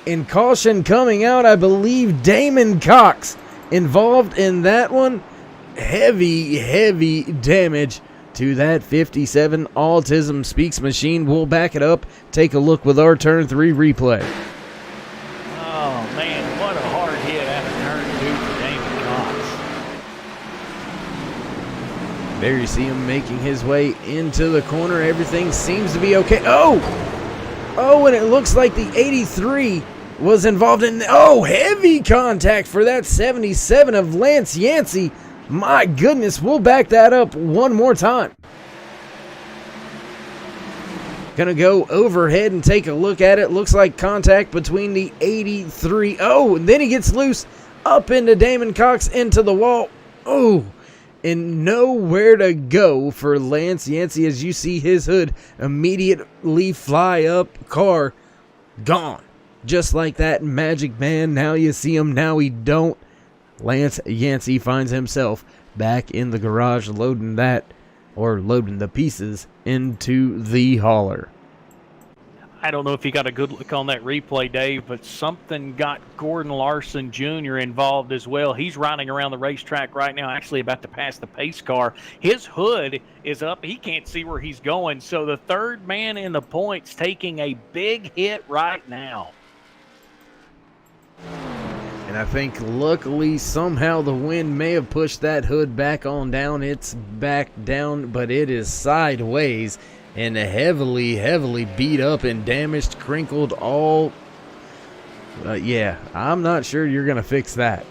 And caution coming out, I believe Damon Cox involved in that one. Heavy damage to that 57 Autism Speaks machine. We'll back it up, take a look with our turn 3 replay. Oh man, what a hard hit out of turn 2 for Damon Cox. There you see him making his way into the corner. Everything seems to be okay. Oh, and it looks like the 83 was involved in, heavy contact for that 77 of Lance Yancey. My goodness, we'll back that up one more time. Gonna go overhead and take a look at it. Looks like contact between the 83. And then he gets loose up into Damon Cox into the wall. And nowhere to go for Lance Yancey as you see his hood immediately fly up. Car gone. Just like that magic man. Now you see him, now he don't. Lance Yancey finds himself back in the garage loading the pieces into the hauler. I don't know if you got a good look on that replay, Dave, but something got Gordon Larson Jr. involved as well. He's riding around the racetrack right now, actually about to pass the pace car. His hood is up. He can't see where he's going. So the third man in the points taking a big hit right now. And I think luckily somehow the wind may have pushed that hood back on down. It's back down, but it is sideways and heavily beat up and damaged, crinkled all. Yeah, I'm not sure you're going to fix that.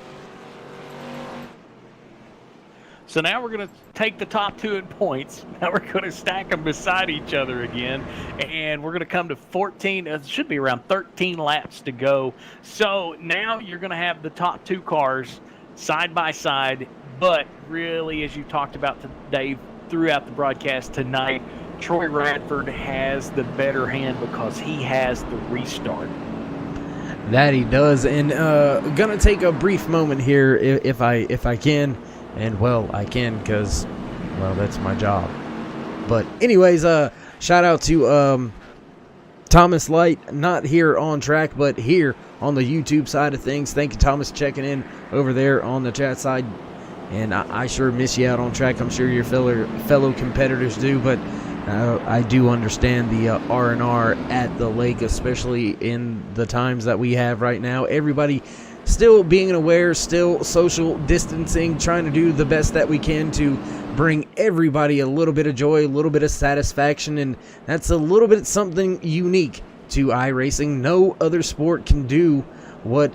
So now we're going to take the top 2 in points. Now we're going to stack them beside each other again. And we're going to come to 14. It should be around 13 laps to go. So now you're going to have the top 2 cars side by side. But really, as you talked about today throughout the broadcast tonight, Troy Radford has the better hand because he has the restart. That he does. And going to take a brief moment here if I can. And, well, I can because, well, that's my job. But anyways, shout out to Thomas Light, not here on track, but here on the YouTube side of things. Thank you, Thomas, checking in over there on the chat side. And I sure miss you out on track. I'm sure your fellow competitors do, but I do understand the R&R at the lake, especially in the times that we have right now. Everybody still being aware, still social distancing, trying to do the best that we can to bring everybody a little bit of joy, a little bit of satisfaction, and that's a little bit something unique to iRacing. No other sport can do what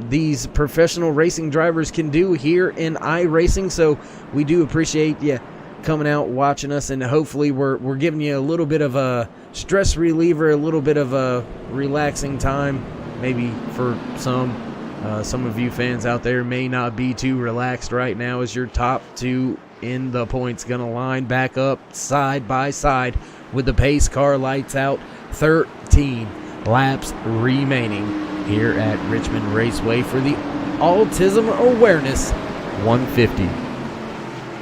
these professional racing drivers can do here in iRacing, so we do appreciate you coming out, watching us, and hopefully we're giving you a little bit of a stress reliever, a little bit of a relaxing time, maybe for some of you fans out there may not be too relaxed right now as your top two in the points gonna line back up side by side with the pace car lights out. 13 laps remaining here at Richmond Raceway for the Autism Awareness 150.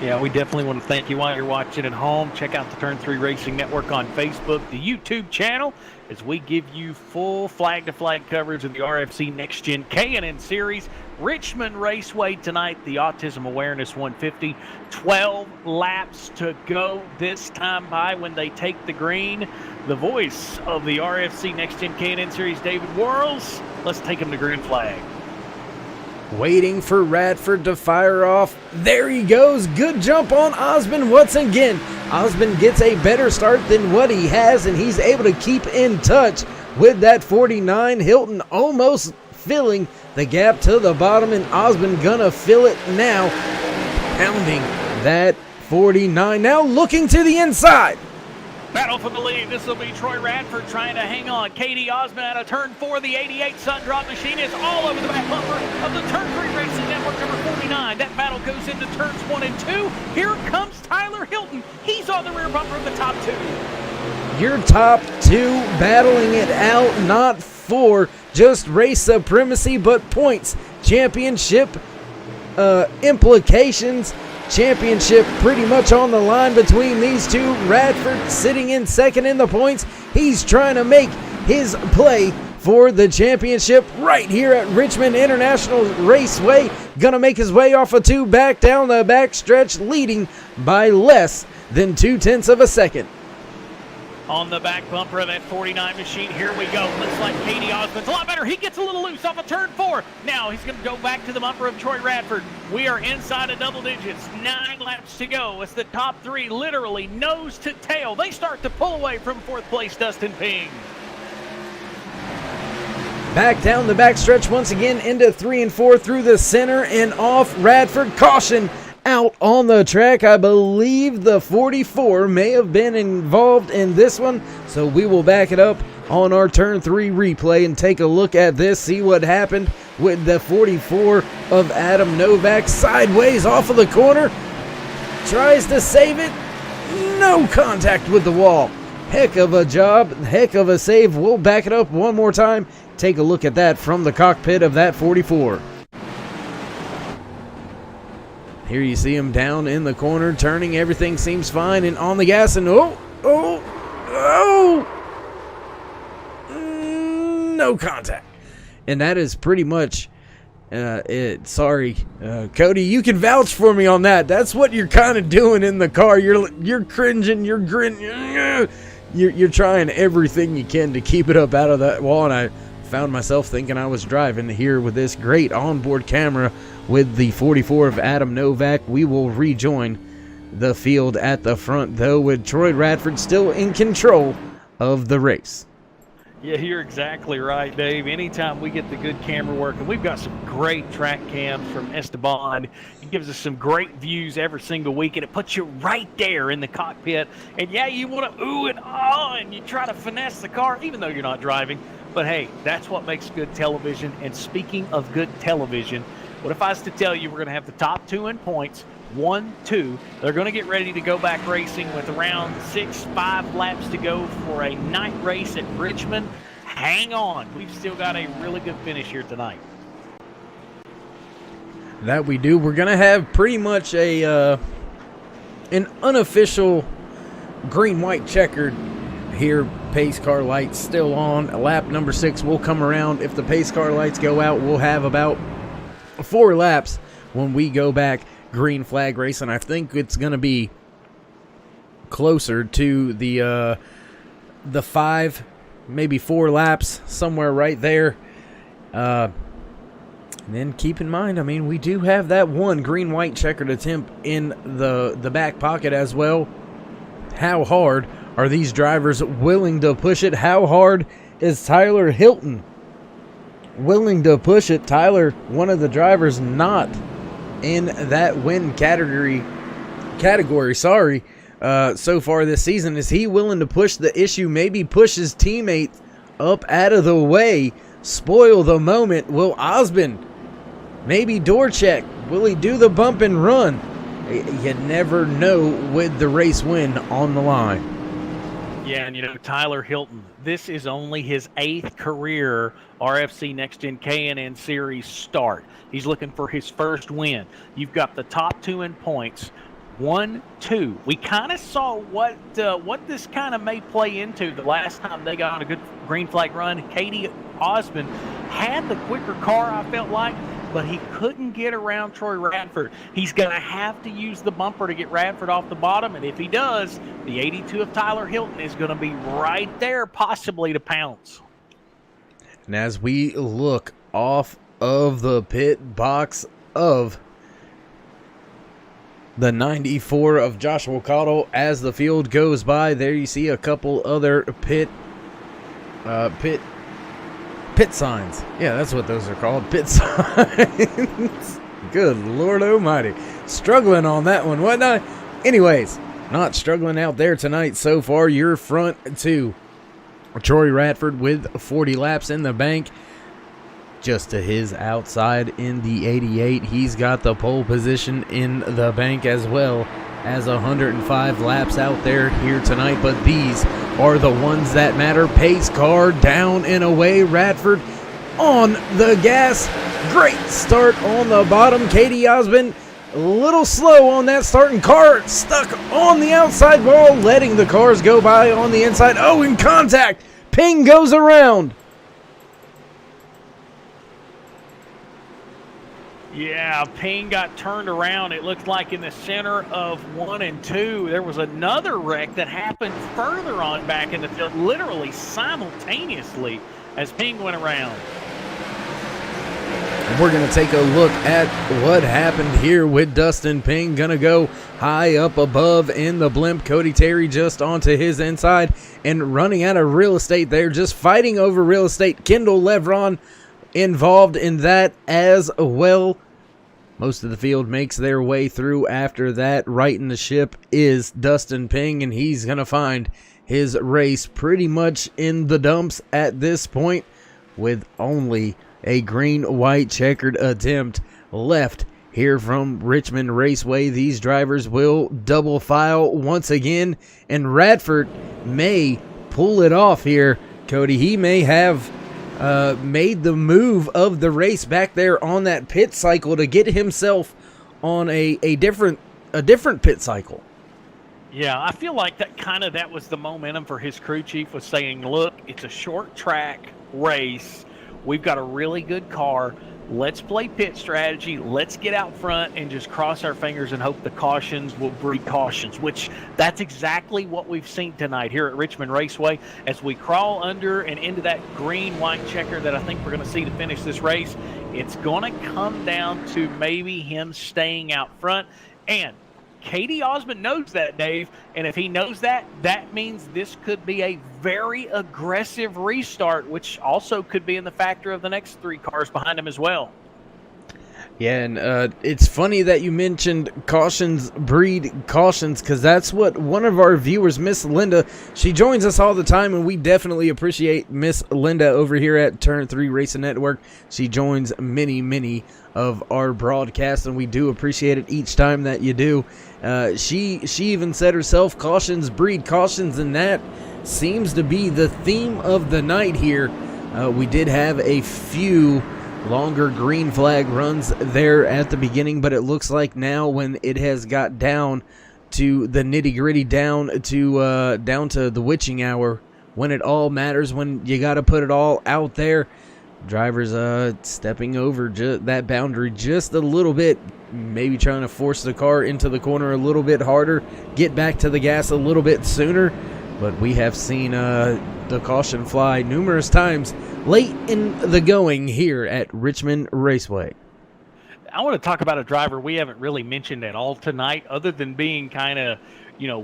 Yeah, we definitely want to thank you while you're watching at home. Check out the Turn 3 Racing Network on Facebook, the YouTube channel, as we give you full flag-to-flag coverage of the RFC NextGen K&N Series. Richmond Raceway tonight, the Autism Awareness 150. 12 laps to go this time by when they take the green. The voice of the RFC NextGen K&N Series, David Worrells. Let's take him to green flag. Waiting for Radford to fire off. There he goes. Good jump on Osmond once again. Osmond gets a better start than what he has, and he's able to keep in touch with that 49. Hilton almost filling the gap to the bottom, and Osmond gonna fill it now. Pounding that 49. Now looking to the inside. Battle for the lead. This will be Troy Radford trying to hang on. Katie Osmond out of turn 4. The 88 Sun Drop Machine is all over the back bumper of the Turn 3 Racing Network number 49. That battle goes into turns 1 and 2. Here comes Tyler Hilton. He's on the rear bumper of the top 2. Your top 2 battling it out, not for just race supremacy, but points, championship implications. Championship pretty much on the line between these two. Radford sitting in second in the points. He's trying to make his play for the championship right here at Richmond International Raceway. Gonna make his way off of 2 back down the back stretch, leading by less than 0.2 of a second. On the back bumper of that 49 machine, here we go. Looks like Katie Osmond's a lot better. He gets a little loose off of turn 4. Now he's going to go back to the bumper of Troy Radford. We are inside of double digits. 9 laps to go. It's the top 3 literally nose to tail. They start to pull away from 4th place Dustin Ping. Back down the back stretch once again into 3 and 4 through the center and off Radford. Caution out on the track. I believe the 44 may have been involved in this one, so we will back it up on our turn 3 replay and take a look at this, see what happened with the 44 of Adam Novak. Sideways off of the corner, tries to save it, no contact with the wall. Heck of a job, heck of a save. We'll back it up one more time, take a look at that from the cockpit of that 44. Here you see him down in the corner, turning. Everything seems fine, and on the gas, and no contact. And that is pretty much it. Sorry, Cody, you can vouch for me on that. That's what you're kind of doing in the car. You're cringing, you're grinning, you're trying everything you can to keep it up out of that wall, and I found myself thinking I was driving here with this great onboard camera with the 44 of Adam Novak. We will rejoin the field at the front, though, with Troy Radford still in control of the race. Yeah, you're exactly right, Dave. Anytime we get the good camera work, and we've got some great track cams from Esteban. It gives us some great views every single week, and it puts you right there in the cockpit. And yeah, you want to ooh and ah, and you try to finesse the car, even though you're not driving. But hey, that's what makes good television. And speaking of good television, what if I was to tell you we're going to have the top 2 in points, 1, 2. They're going to get ready to go back racing with around 5 laps to go for a night race at Richmond. Hang on. We've still got a really good finish here tonight. That we do. We're going to have pretty much an unofficial green-white checkered here. Pace car lights still on. Lap number 6 will come around. If the pace car lights go out, we'll have about 4 laps when we go back green flag race, and I think it's going to be closer to the 5, maybe 4 laps, somewhere right there. And then keep in mind, I mean, we do have that one green-white checkered attempt in the back pocket as well. How hard are these drivers willing to push it? How hard is Tyler Hilton willing to push it? Tyler, one of the drivers not in that win category, so far this season. Is he willing to push the issue, maybe push his teammate up out of the way, spoil the moment? Will Osmond maybe door check? Will he do the bump and run? You never know with the race win on the line. Yeah, and Tyler Hilton, this is only his 8th career RFC NextGen K&N Series start. He's looking for his first win. You've got the top 2 in points. 1, 2. We kind of saw what this kind of may play into the last time they got on a good green flag run. Katie Osmond had the quicker car, I felt like, but he couldn't get around Troy Radford. He's going to have to use the bumper to get Radford off the bottom, and if he does, the 82 of Tyler Hilton is going to be right there, possibly to pounce. And as we look off of the pit box of the 94 of Joshua Cottle, as the field goes by, there you see a couple other pit signs. Yeah, that's what those are called, pit signs. Good Lord Almighty. Struggling on that one, wasn't I? Anyways, not struggling out there tonight so far. Your front 2. Troy Radford with 40 laps in the bank. Just to his outside in the 88. He's got the pole position in the bank as well as 105 laps out there here tonight. But these are the ones that matter. Pace car down and away. Radford on the gas. Great start on the bottom. Katie Osmond a little slow on that starting car. Stuck on the outside wall, letting the cars go by on the inside. Oh, in contact. Ping goes around. Yeah, Ping got turned around. It looked like in the center of 1 and 2. There was another wreck that happened further on back in the field, literally simultaneously as Ping went around. We're going to take a look at what happened here with Dustin Ping. Going to go high up above in the blimp. Cody Terry just onto his inside and running out of real estate there, just fighting over real estate. Kendall Levron involved in that as well. Most of the field makes their way through after that. Right in the ship is Dustin Ping, and he's going to find his race pretty much in the dumps at this point, with only a green-white checkered attempt left here from Richmond Raceway. These drivers will double file once again, and Radford may pull it off here. Cody, he may have made the move of the race back there on that pit cycle to get himself on a different pit cycle. Yeah, I feel like that was the momentum for his crew chief, was saying, look, it's a short track race. We've got a really good car. Let's play pit strategy. Let's get out front and just cross our fingers and hope the cautions will breed cautions, which that's exactly what we've seen tonight here at Richmond Raceway. As we crawl under and into that green-white checker that I think we're going to see to finish this race, it's going to come down to maybe him staying out front. And Katie Osmond knows that, Dave, and if he knows that, that means this could be a very aggressive restart, which also could be in the factor of the next 3 cars behind him as well. Yeah, and it's funny that you mentioned cautions breed cautions, because that's what one of our viewers, Miss Linda, she joins us all the time, and we definitely appreciate Miss Linda over here at Turn 3 Racing Network. She joins many of our broadcasts, and we do appreciate it each time that you do. She even said herself, cautions breed cautions, and that seems to be the theme of the night here. We did have a few longer green flag runs there at the beginning, but it looks like now when it has got down to the nitty-gritty, down to the witching hour, when it all matters, when you got to put it all out there, drivers stepping over that boundary just a little bit, maybe trying to force the car into the corner a little bit harder, get back to the gas a little bit sooner. But we have seen the caution fly numerous times late in the going here at Richmond Raceway. I want to talk about a driver we haven't really mentioned at all tonight, other than being kind of,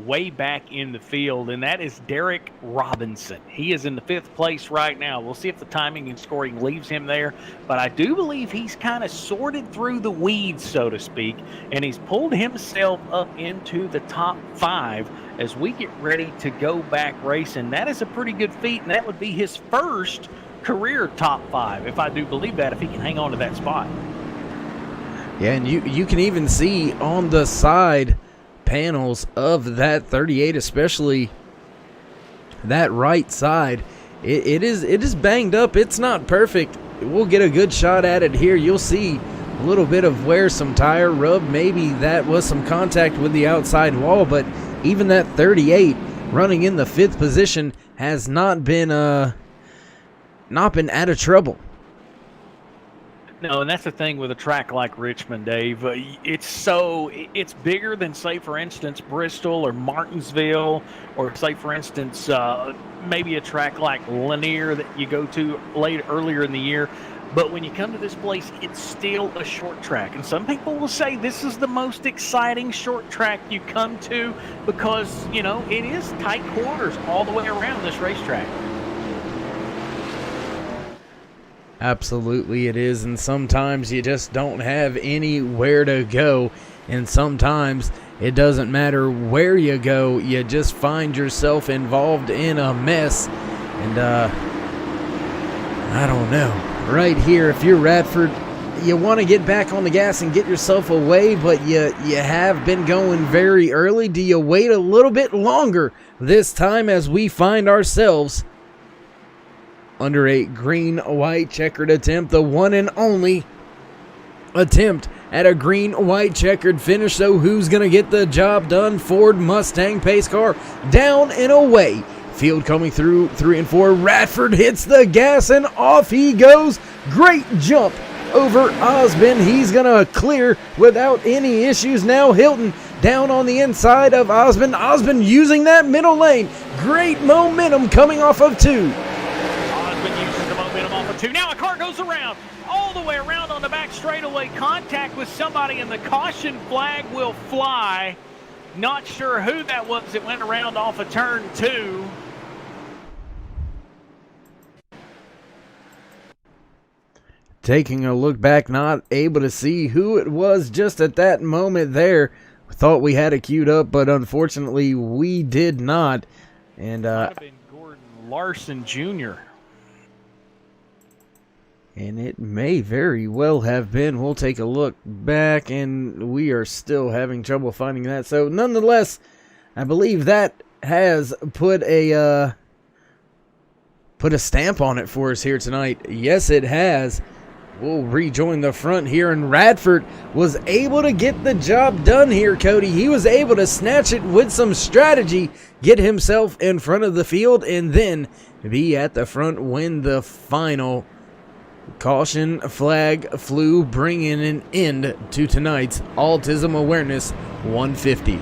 way back in the field, and that is Derek Robinson. He is in the 5th place right now. We'll see if the timing and scoring leaves him there, but I do believe he's kind of sorted through the weeds, so to speak, and he's pulled himself up into the top 5 as we get ready to go back racing. That is a pretty good feat, and that would be his first career top 5, if I do believe that, if he can hang on to that spot. Yeah, and you can even see on the side panels of that 38, especially that right side, it is banged up. It's not perfect. We'll get a good shot at it here. You'll see a little bit of where some tire rub, maybe that was some contact with the outside wall, but even that 38 running in the 5th position has not been out of trouble. No, and that's the thing with a track like Richmond, Dave. It's bigger than, say, for instance, Bristol or Martinsville, or say, for instance, maybe a track like Lanier that you go to earlier in the year. But when you come to this place, it's still a short track. And some people will say this is the most exciting short track you come to because, it is tight corners all the way around this racetrack. Absolutely it is, and sometimes you just don't have anywhere to go, and sometimes it doesn't matter where you go, you just find yourself involved in a mess. And I don't know, right here, if you're Radford, you want to get back on the gas and get yourself away, but you have been going very early. Do you wait a little bit longer this time as we find ourselves under a green-white checkered attempt, the one and only attempt at a green-white checkered finish? So who's going to get the job done? Ford Mustang pace car down and away. Field coming through 3 and 4. Radford hits the gas and off he goes. Great jump over Osmond. He's going to clear without any issues. Now Hilton down on the inside of Osmond. Osmond using that middle lane. Great momentum coming off of 2. Uses the momentum off of 2. Now a car goes around, all the way around on the back straightaway. Contact with somebody, and the caution flag will fly. Not sure who that was that went around off of turn 2. Taking a look back, not able to see who it was just at that moment there. Thought we had it queued up, but unfortunately we did not. And might have been Gordon Larson Jr. And it may very well have been. We'll take a look back, and we are still having trouble finding that. So, nonetheless, I believe that has put a stamp on it for us here tonight. Yes, it has. We'll rejoin the front here, and Radford was able to get the job done here, Cody. He was able to snatch it with some strategy, get himself in front of the field, and then be at the front when the final caution flag flew, bringing an end to tonight's Autism Awareness 150.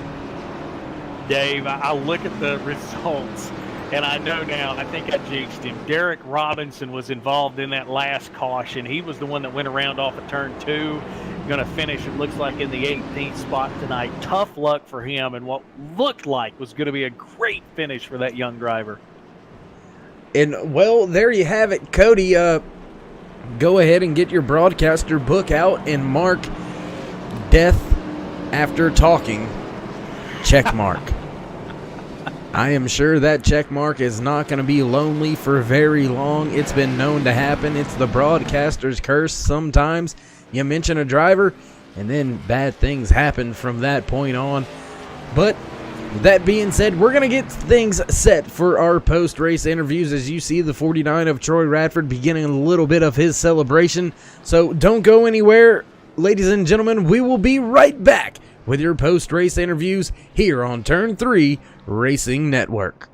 Dave, I look at the results, and I know now, I think I jinxed him. Derek Robinson was involved in that last caution. He was the one that went around off of turn 2. Going to finish, it looks like, in the 18th spot tonight. Tough luck for him, and what looked like was going to be a great finish for that young driver. And, well, there you have it, Cody. Go ahead and get your broadcaster book out and mark death after talking check mark. I am sure that check mark is not going to be lonely for very long. It's been known to happen. It's the broadcaster's curse. Sometimes you mention a driver and then bad things happen from that point on. But with that being said, we're going to get things set for our post-race interviews as you see the 49 of Troy Radford beginning a little bit of his celebration. So don't go anywhere, ladies and gentlemen. We will be right back with your post-race interviews here on Turn 3 Racing Network.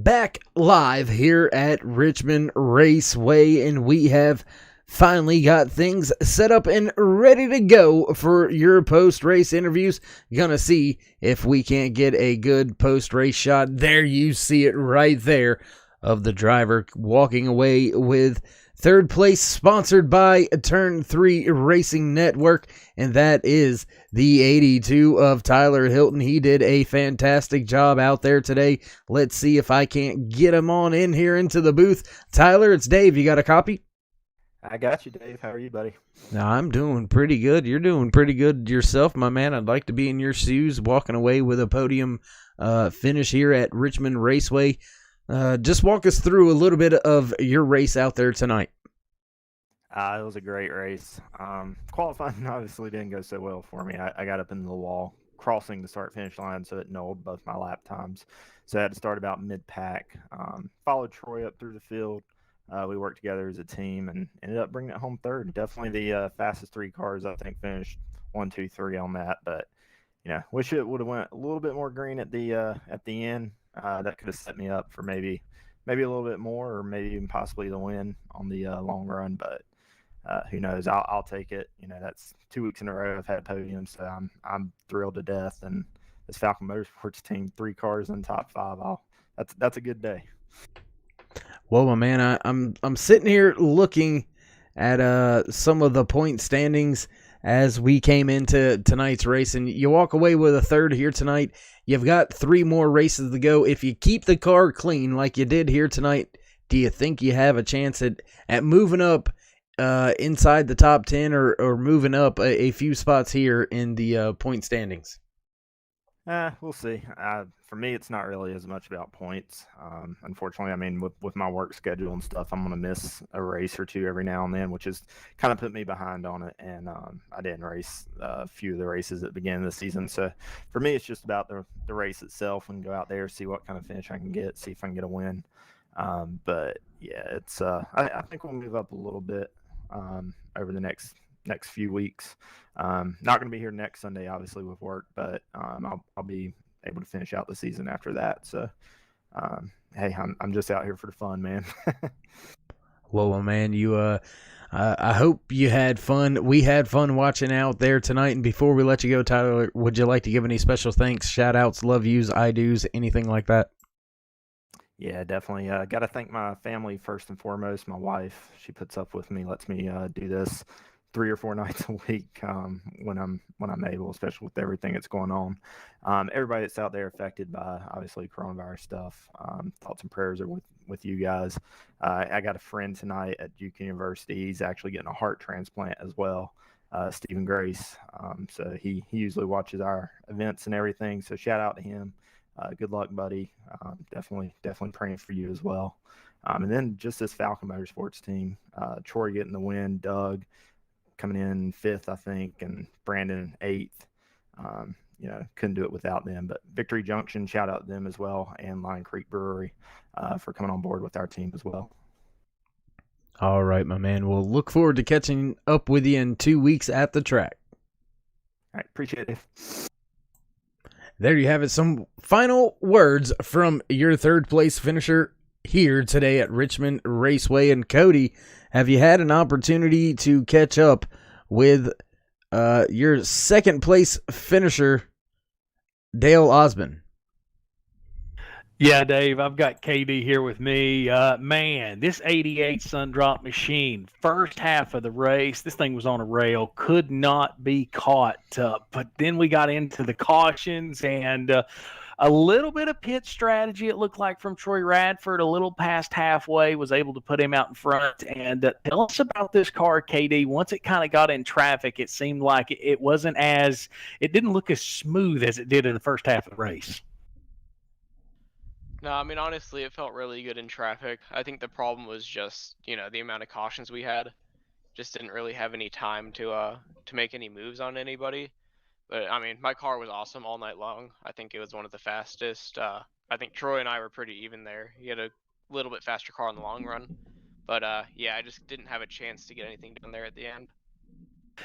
back live here at Richmond Raceway, and we have finally got things set up and ready to go for your post-race interviews. Gonna see if we can't get a good post-race shot. There you see it right there of the driver walking away with third place, sponsored by Turn 3 Racing Network, and that is the 82 of Tyler Hilton. He did a fantastic job out there today. Let's see if I can't get him on in here into the booth. Tyler, it's Dave. You got a copy? I got you, Dave. How are you, buddy? Now, I'm doing pretty good. You're doing pretty good yourself, my man. I'd like to be in your shoes, walking away with a podium finish here at Richmond Raceway. Just walk us through a little bit of your race out there tonight. It was a great race. Qualifying obviously didn't go so well for me. I got up into the wall crossing the start-finish line, so it nulled both my lap times. So I had to start about mid-pack. Followed Troy up through the field. We worked together as a team and ended up bringing it home third. Definitely the fastest three cars, I think, finished 1, 2, 3 on that. But wish it would have went a little bit more green at the end. That could have set me up for maybe a little bit more, or maybe even possibly the win on the long run. But who knows? I'll take it. That's 2 weeks in a row I've had podiums, so I'm thrilled to death. And this Falcon Motorsports team, 3 cars in top 5. That's a good day. Well, my man, I'm sitting here looking at some of the point standings as we came into tonight's race, and you walk away with a third here tonight. You've got 3 more races to go. If you keep the car clean like you did here tonight, do you think you have a chance at moving up inside the top 10 or moving up a few spots here in the point standings? We'll see. For me, it's not really as much about points. Unfortunately, I mean, with my work schedule and stuff, I'm going to miss a race or two every now and then, which has kind of put me behind on it. And I didn't race a few of the races at the beginning of the season. So for me, it's just about the race itself, and go out there, see what kind of finish I can get, see if I can get a win. But yeah, it's I think we'll move up a little bit over the next few weeks. Not going to be here next Sunday, obviously, with work, but I'll be able to finish out the season after that. So, hey, I'm just out here for the fun, man. Well, man, I hope you had fun. We had fun watching out there tonight. And before we let you go, Tyler, would you like to give any special thanks, shout outs, love yous, I do's, anything like that? Yeah, definitely. Got to thank my family first and foremost. My wife, she puts up with me, lets me do this 3 or 4 nights a week when I'm able, especially with everything that's going on. Everybody that's out there affected by obviously coronavirus stuff. Thoughts and prayers are with you guys. I got a friend tonight at Duke University. He's actually getting a heart transplant as well. Stephen Grace. So he usually watches our events and everything. So shout out to him. Good luck, buddy. Definitely praying for you as well. And then just this Falcon Motorsports team, Troy getting the win, Doug coming in 5th, I think, and Brandon 8th. Couldn't do it without them. But Victory Junction, shout out to them as well, and Lion Creek Brewery for coming on board with our team as well. All right, my man. We'll look forward to catching up with you in 2 weeks at the track. All right, appreciate it. There you have it. Some final words from your third place finisher here today at Richmond Raceway. And Cody, have you had an opportunity to catch up with your second place finisher, Dale Osmond? Yeah, Dave, I've got KD here with me. Man, this 88 Sundrop machine, first half of the race, this thing was on a rail, could not be caught. But then we got into the cautions and a little bit of pit strategy, it looked like, from Troy Radford, a little past halfway, was able to put him out in front. And tell us about this car, KD. Once it kind of got in traffic, it seemed like it didn't look as smooth as it did in the first half of the race. No, I mean, honestly, it felt really good in traffic. I think the problem was just, the amount of cautions we had. Just didn't really have any time to make any moves on anybody. But, I mean, my car was awesome all night long. I think it was one of the fastest. I think Troy and I were pretty even there. He had a little bit faster car in the long run. But, yeah, I just didn't have a chance to get anything done there at the end.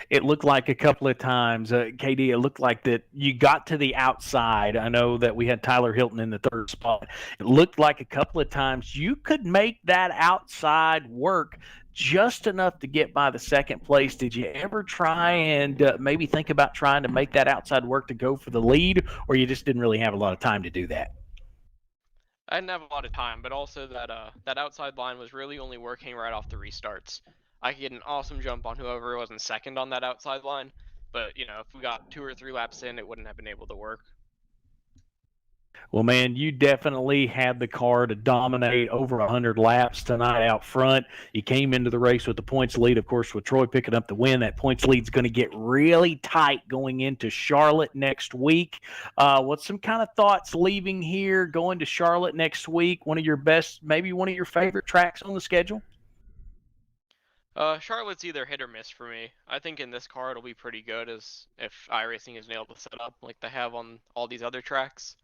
It looked like a couple of times, KD, it looked like that you got to the outside. I know that we had Tyler Hilton in the third spot. It looked like a couple of times you could make that outside work just enough to get by the second place. Did you ever try and maybe think about trying to make that outside work to go for the lead, or you just didn't really have a lot of time to do that? I didn't have a lot of time, but also that outside line was really only working right off the restarts. I could get an awesome jump on whoever was in second on that outside line, but if we got 2 or 3 laps in, it wouldn't have been able to work. Well, man, you definitely had the car to dominate over 100 laps tonight out front. You came into the race with the points lead, of course, with Troy picking up the win. That points lead's going to get really tight going into Charlotte next week. What's some kind of thoughts leaving here, going to Charlotte next week? One of your best, maybe one of your favorite tracks on the schedule? Charlotte's either hit or miss for me. I think in this car it'll be pretty good as if iRacing is able to set up like they have on all these other tracks.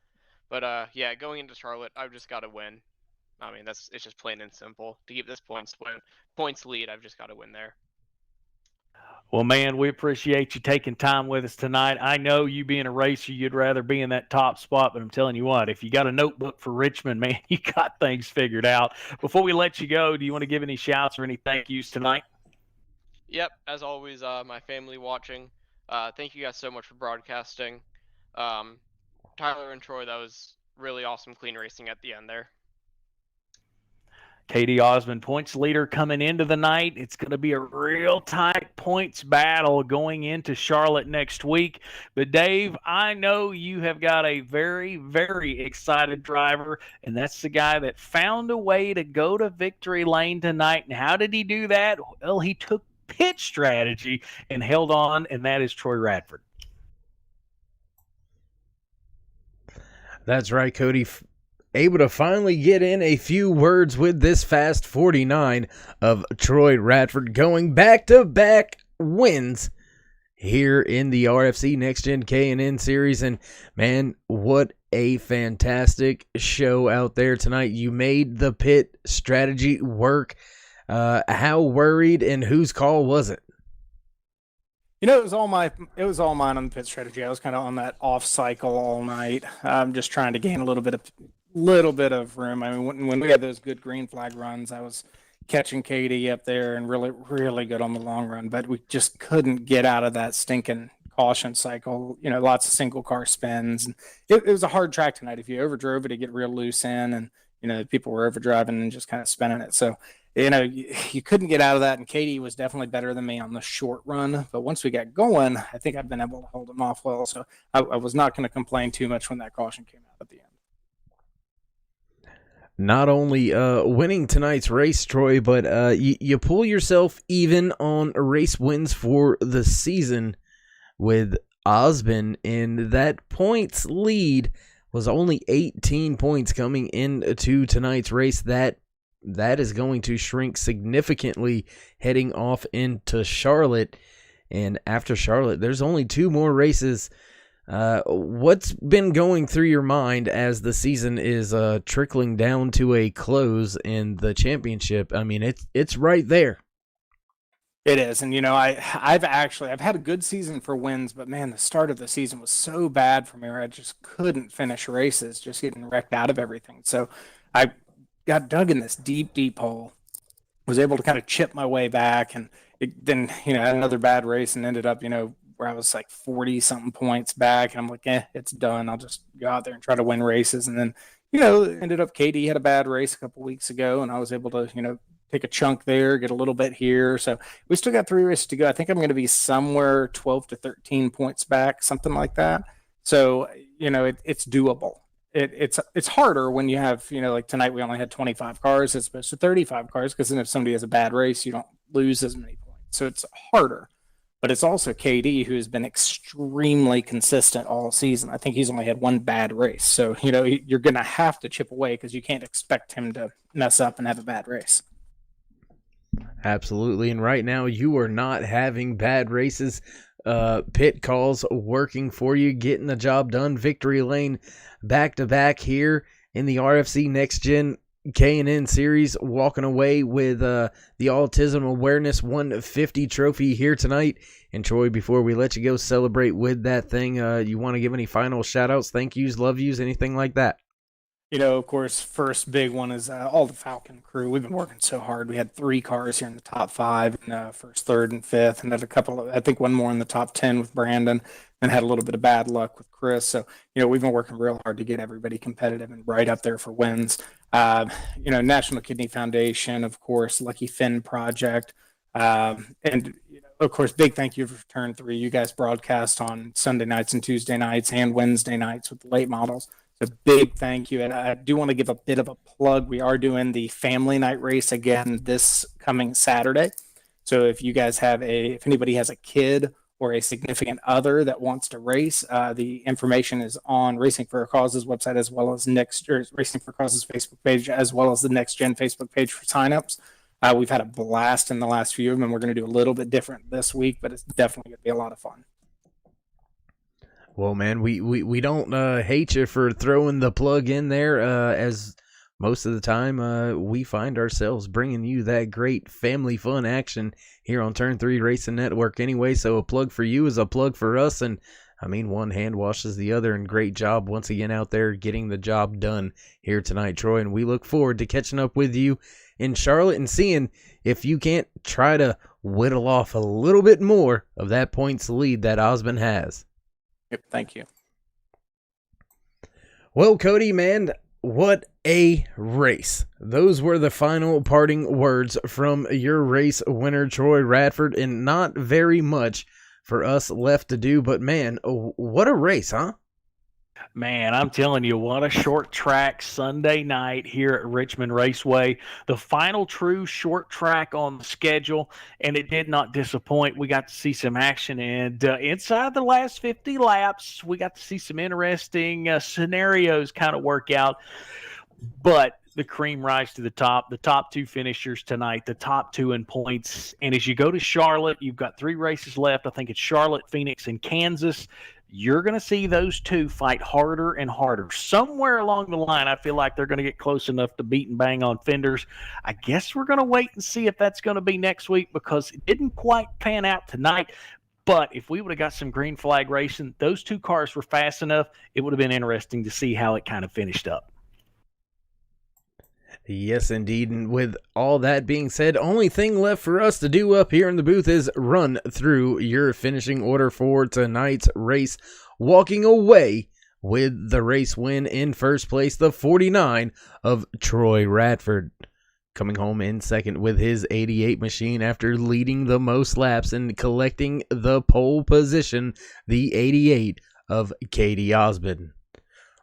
But yeah, going into Charlotte, I've just got to win. I mean, it's just plain and simple. To keep this points lead, I've just got to win there. Well, man, we appreciate you taking time with us tonight. I know you being a racer, you'd rather be in that top spot, but I'm telling you what, if you got a notebook for Richmond, man, you got things figured out. Before we let you go, do you want to give any shouts or any thank yous tonight? Yep, as always, my family watching. Thank you guys so much for broadcasting. Tyler and Troy, that was really awesome, clean racing at the end there. Katie Osmond, points leader coming into the night. It's going to be a real tight points battle going into Charlotte next week. But Dave, I know you have got a very, very excited driver, and that's the guy that found a way to go to victory lane tonight. And how did he do that? Well, he took pit strategy and held on, and that is Troy Radford. That's right, Cody. Able to finally get in a few words with this Fast 49 of Troy Radford, going back-to-back wins here in the RFC NextGen K&N Series. And, man, what a fantastic show out there tonight. You made the pit strategy work. How worried and whose call was it? It was all mine on the pit strategy. I was kind of on that off cycle all night. I'm just trying to gain a little bit of room. I mean, when we had those good green flag runs, I was catching Katie up there and really, really good on the long run, but we just couldn't get out of that stinking caution cycle. Lots of single car spins. And it was a hard track tonight. If you overdrove it, it'd get real loose in, and people were overdriving and just kind of spinning it. So you couldn't get out of that, and Katie was definitely better than me on the short run. But once we got going, I think I've been able to hold him off well. So I was not going to complain too much when that caution came out at the end. Not only winning tonight's race, Troy, but you pull yourself even on race wins for the season with Osmond, and that points lead was only 18 points coming into tonight's race. That is going to shrink significantly heading off into Charlotte. And after Charlotte, there's only 2 more races. What's been going through your mind as the season is trickling down to a close in the championship? I mean, it's right there. It is, and I've had a good season for wins, but man, the start of the season was so bad for me where I just couldn't finish races, just getting wrecked out of everything. So I got dug in this deep hole, was able to kind of chip my way back, and then had another bad race and ended up where I was like 40 something points back, and I'm like, it's done. I'll just go out there and try to win races. And then ended up Katie had a bad race a couple weeks ago, and I was able to take a chunk there, get a little bit here. So we still got 3 races to go. I think I'm going to be somewhere 12 to 13 points back, something like that. So it's doable. It's harder when you have, like tonight we only had 25 cars as opposed to 35 cars, because then if somebody has a bad race, you don't lose as many points. So it's harder. But it's also KD, who has been extremely consistent all season. I think he's only had 1 bad race. So, you're going to have to chip away because you can't expect him to mess up and have a bad race. Absolutely. And right now you are not having bad races. Pit calls working for you, getting the job done. Victory lane back-to-back here in the RFC Next Gen K&N Series walking away with the Autism Awareness 150 trophy here tonight. And Troy, before we let you go celebrate with that thing, you want to give any final shout outs, thank yous, love yous, anything like that? Of course, first big one is all the Falcon crew. We've been working so hard. We had 3 cars here in the top 5, and first, third, and fifth, and had a couple of, I think one more in the top 10 with Brandon, and had a little bit of bad luck with Chris. So, we've been working real hard to get everybody competitive and right up there for wins. National Kidney Foundation, of course, Lucky Finn Project, and of course, big thank you for Turn 3. You guys broadcast on Sunday nights and Tuesday nights and Wednesday nights with the late models. So big thank you. And I do want to give a bit of a plug. We are doing the family night race again this coming Saturday. So if you guys if anybody has a kid or a significant other that wants to race, the information is on Racing for a Cause's website, as well as Racing for a Cause's Facebook page, as well as the NextGen Facebook page for signups. We've had a blast in the last few of them. We're going to do a little bit different this week, but it's definitely going to be a lot of fun. Well, man, we don't hate you for throwing the plug in there, as most of the time we find ourselves bringing you that great family fun action here on Turn 3 Racing Network anyway. So a plug for you is a plug for us, and I mean, one hand washes the other, and great job once again out there getting the job done here tonight, Troy. And we look forward to catching up with you in Charlotte and seeing if you can't try to whittle off a little bit more of that points lead that Osmond has. Yep, thank you. Well, Cody, man, what a race. Those were the final parting words from your race winner, Troy Radford, and not very much for us left to do, but man, what a race, huh? Man, I'm telling you, what a short track Sunday night here at Richmond Raceway. The final true short track on the schedule, and it did not disappoint. We got to see some action, and inside the last 50 laps, we got to see some interesting scenarios kind of work out. But the cream rise to the top 2 finishers tonight, the top 2 in points. And as you go to Charlotte, you've got 3 races left. I think it's Charlotte, Phoenix, and Kansas. You're going to see those 2 fight harder and harder. Somewhere along the line, I feel like they're going to get close enough to beat and bang on fenders. I guess we're going to wait and see if that's going to be next week, because it didn't quite pan out tonight. But if we would have got some green flag racing, those 2 cars were fast enough, it would have been interesting to see how it kind of finished up. Yes, indeed. And with all that being said, only thing left for us to do up here in the booth is run through your finishing order for tonight's race. Walking away with the race win in first place, the 49 of Troy Radford. Coming home in second with his 88 machine after leading the most laps and collecting the pole position, the 88 of Katie Osmond.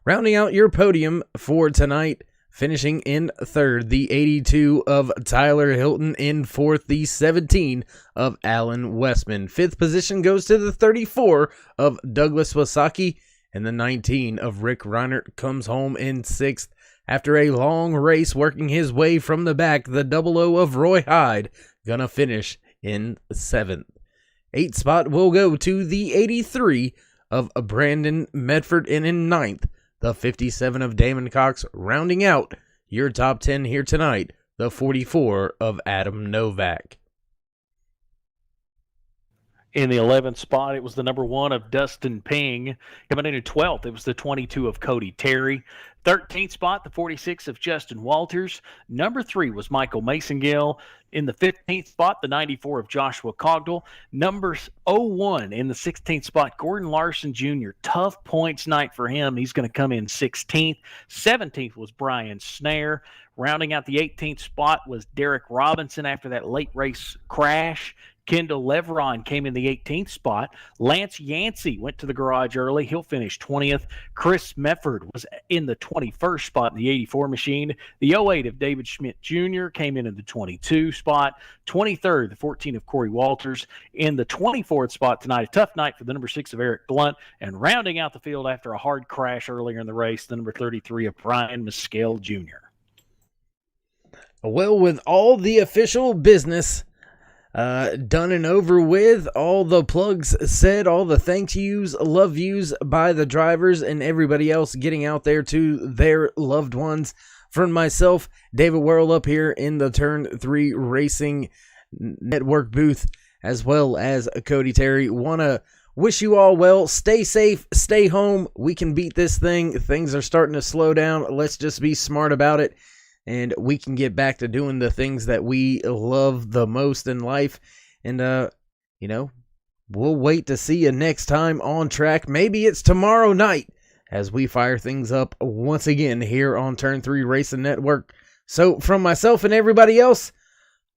Rounding out your podium for tonight, finishing in third, the 82 of Tyler Hilton. In fourth, the 17 of Alan Westman. Fifth position goes to the 34 of Douglas Wasaki. And the 19 of Rick Reinert comes home in sixth. After a long race working his way from the back, the 00 of Roy Hyde gonna finish in seventh. Eighth spot will go to the 83 of Brandon Medford. And in ninth, the 57 of Damon Cox, rounding out your top 10 here tonight, the 44 of Adam Novak. In the 11th spot, it was the number 1 of Dustin Ping. Coming in at 12th, it was the 22 of Cody Terry. 13th spot, the 46 of Justin Walters. Number 3 was Michael Masongill. In the 15th spot, the 94 of Joshua Cogdell. Numbers 01 in the 16th spot, Gordon Larson Jr. Tough points night for him. He's going to come in 16th. 17th was Brian Snare. Rounding out the 18th spot was Derek Robinson after that late race crash. Kendall Leveron came in the 18th spot. Lance Yancey went to the garage early. He'll finish 20th. Chris Mefford was in the 21st spot in the 84 machine. The 08 of David Schmidt Jr. came in the 22 spot. 23rd, the 14 of Corey Walters. In the 24th spot tonight, a tough night for the number 6 of Eric Blunt. And rounding out the field after a hard crash earlier in the race, the number 33 of Brian Mescal Jr. Well, with all the official business done and over with, all the plugs said, all the thank yous, love yous by the drivers and everybody else getting out there to their loved ones from myself, David Whirl, up here in the Turn 3 Racing Network booth, as well as Cody Terry, want to wish you all well. Stay safe, stay home. We can beat this thing. Things are starting to slow down. Let's just be smart about it, and we can get back to doing the things that we love the most in life. And, you know, we'll wait to see you next time on track. Maybe it's tomorrow night as we fire things up once again here on Turn 3 Racing Network. So from myself and everybody else,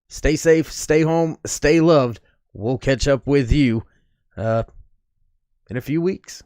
stay safe, stay home, stay loved. We'll catch up with you in a few weeks.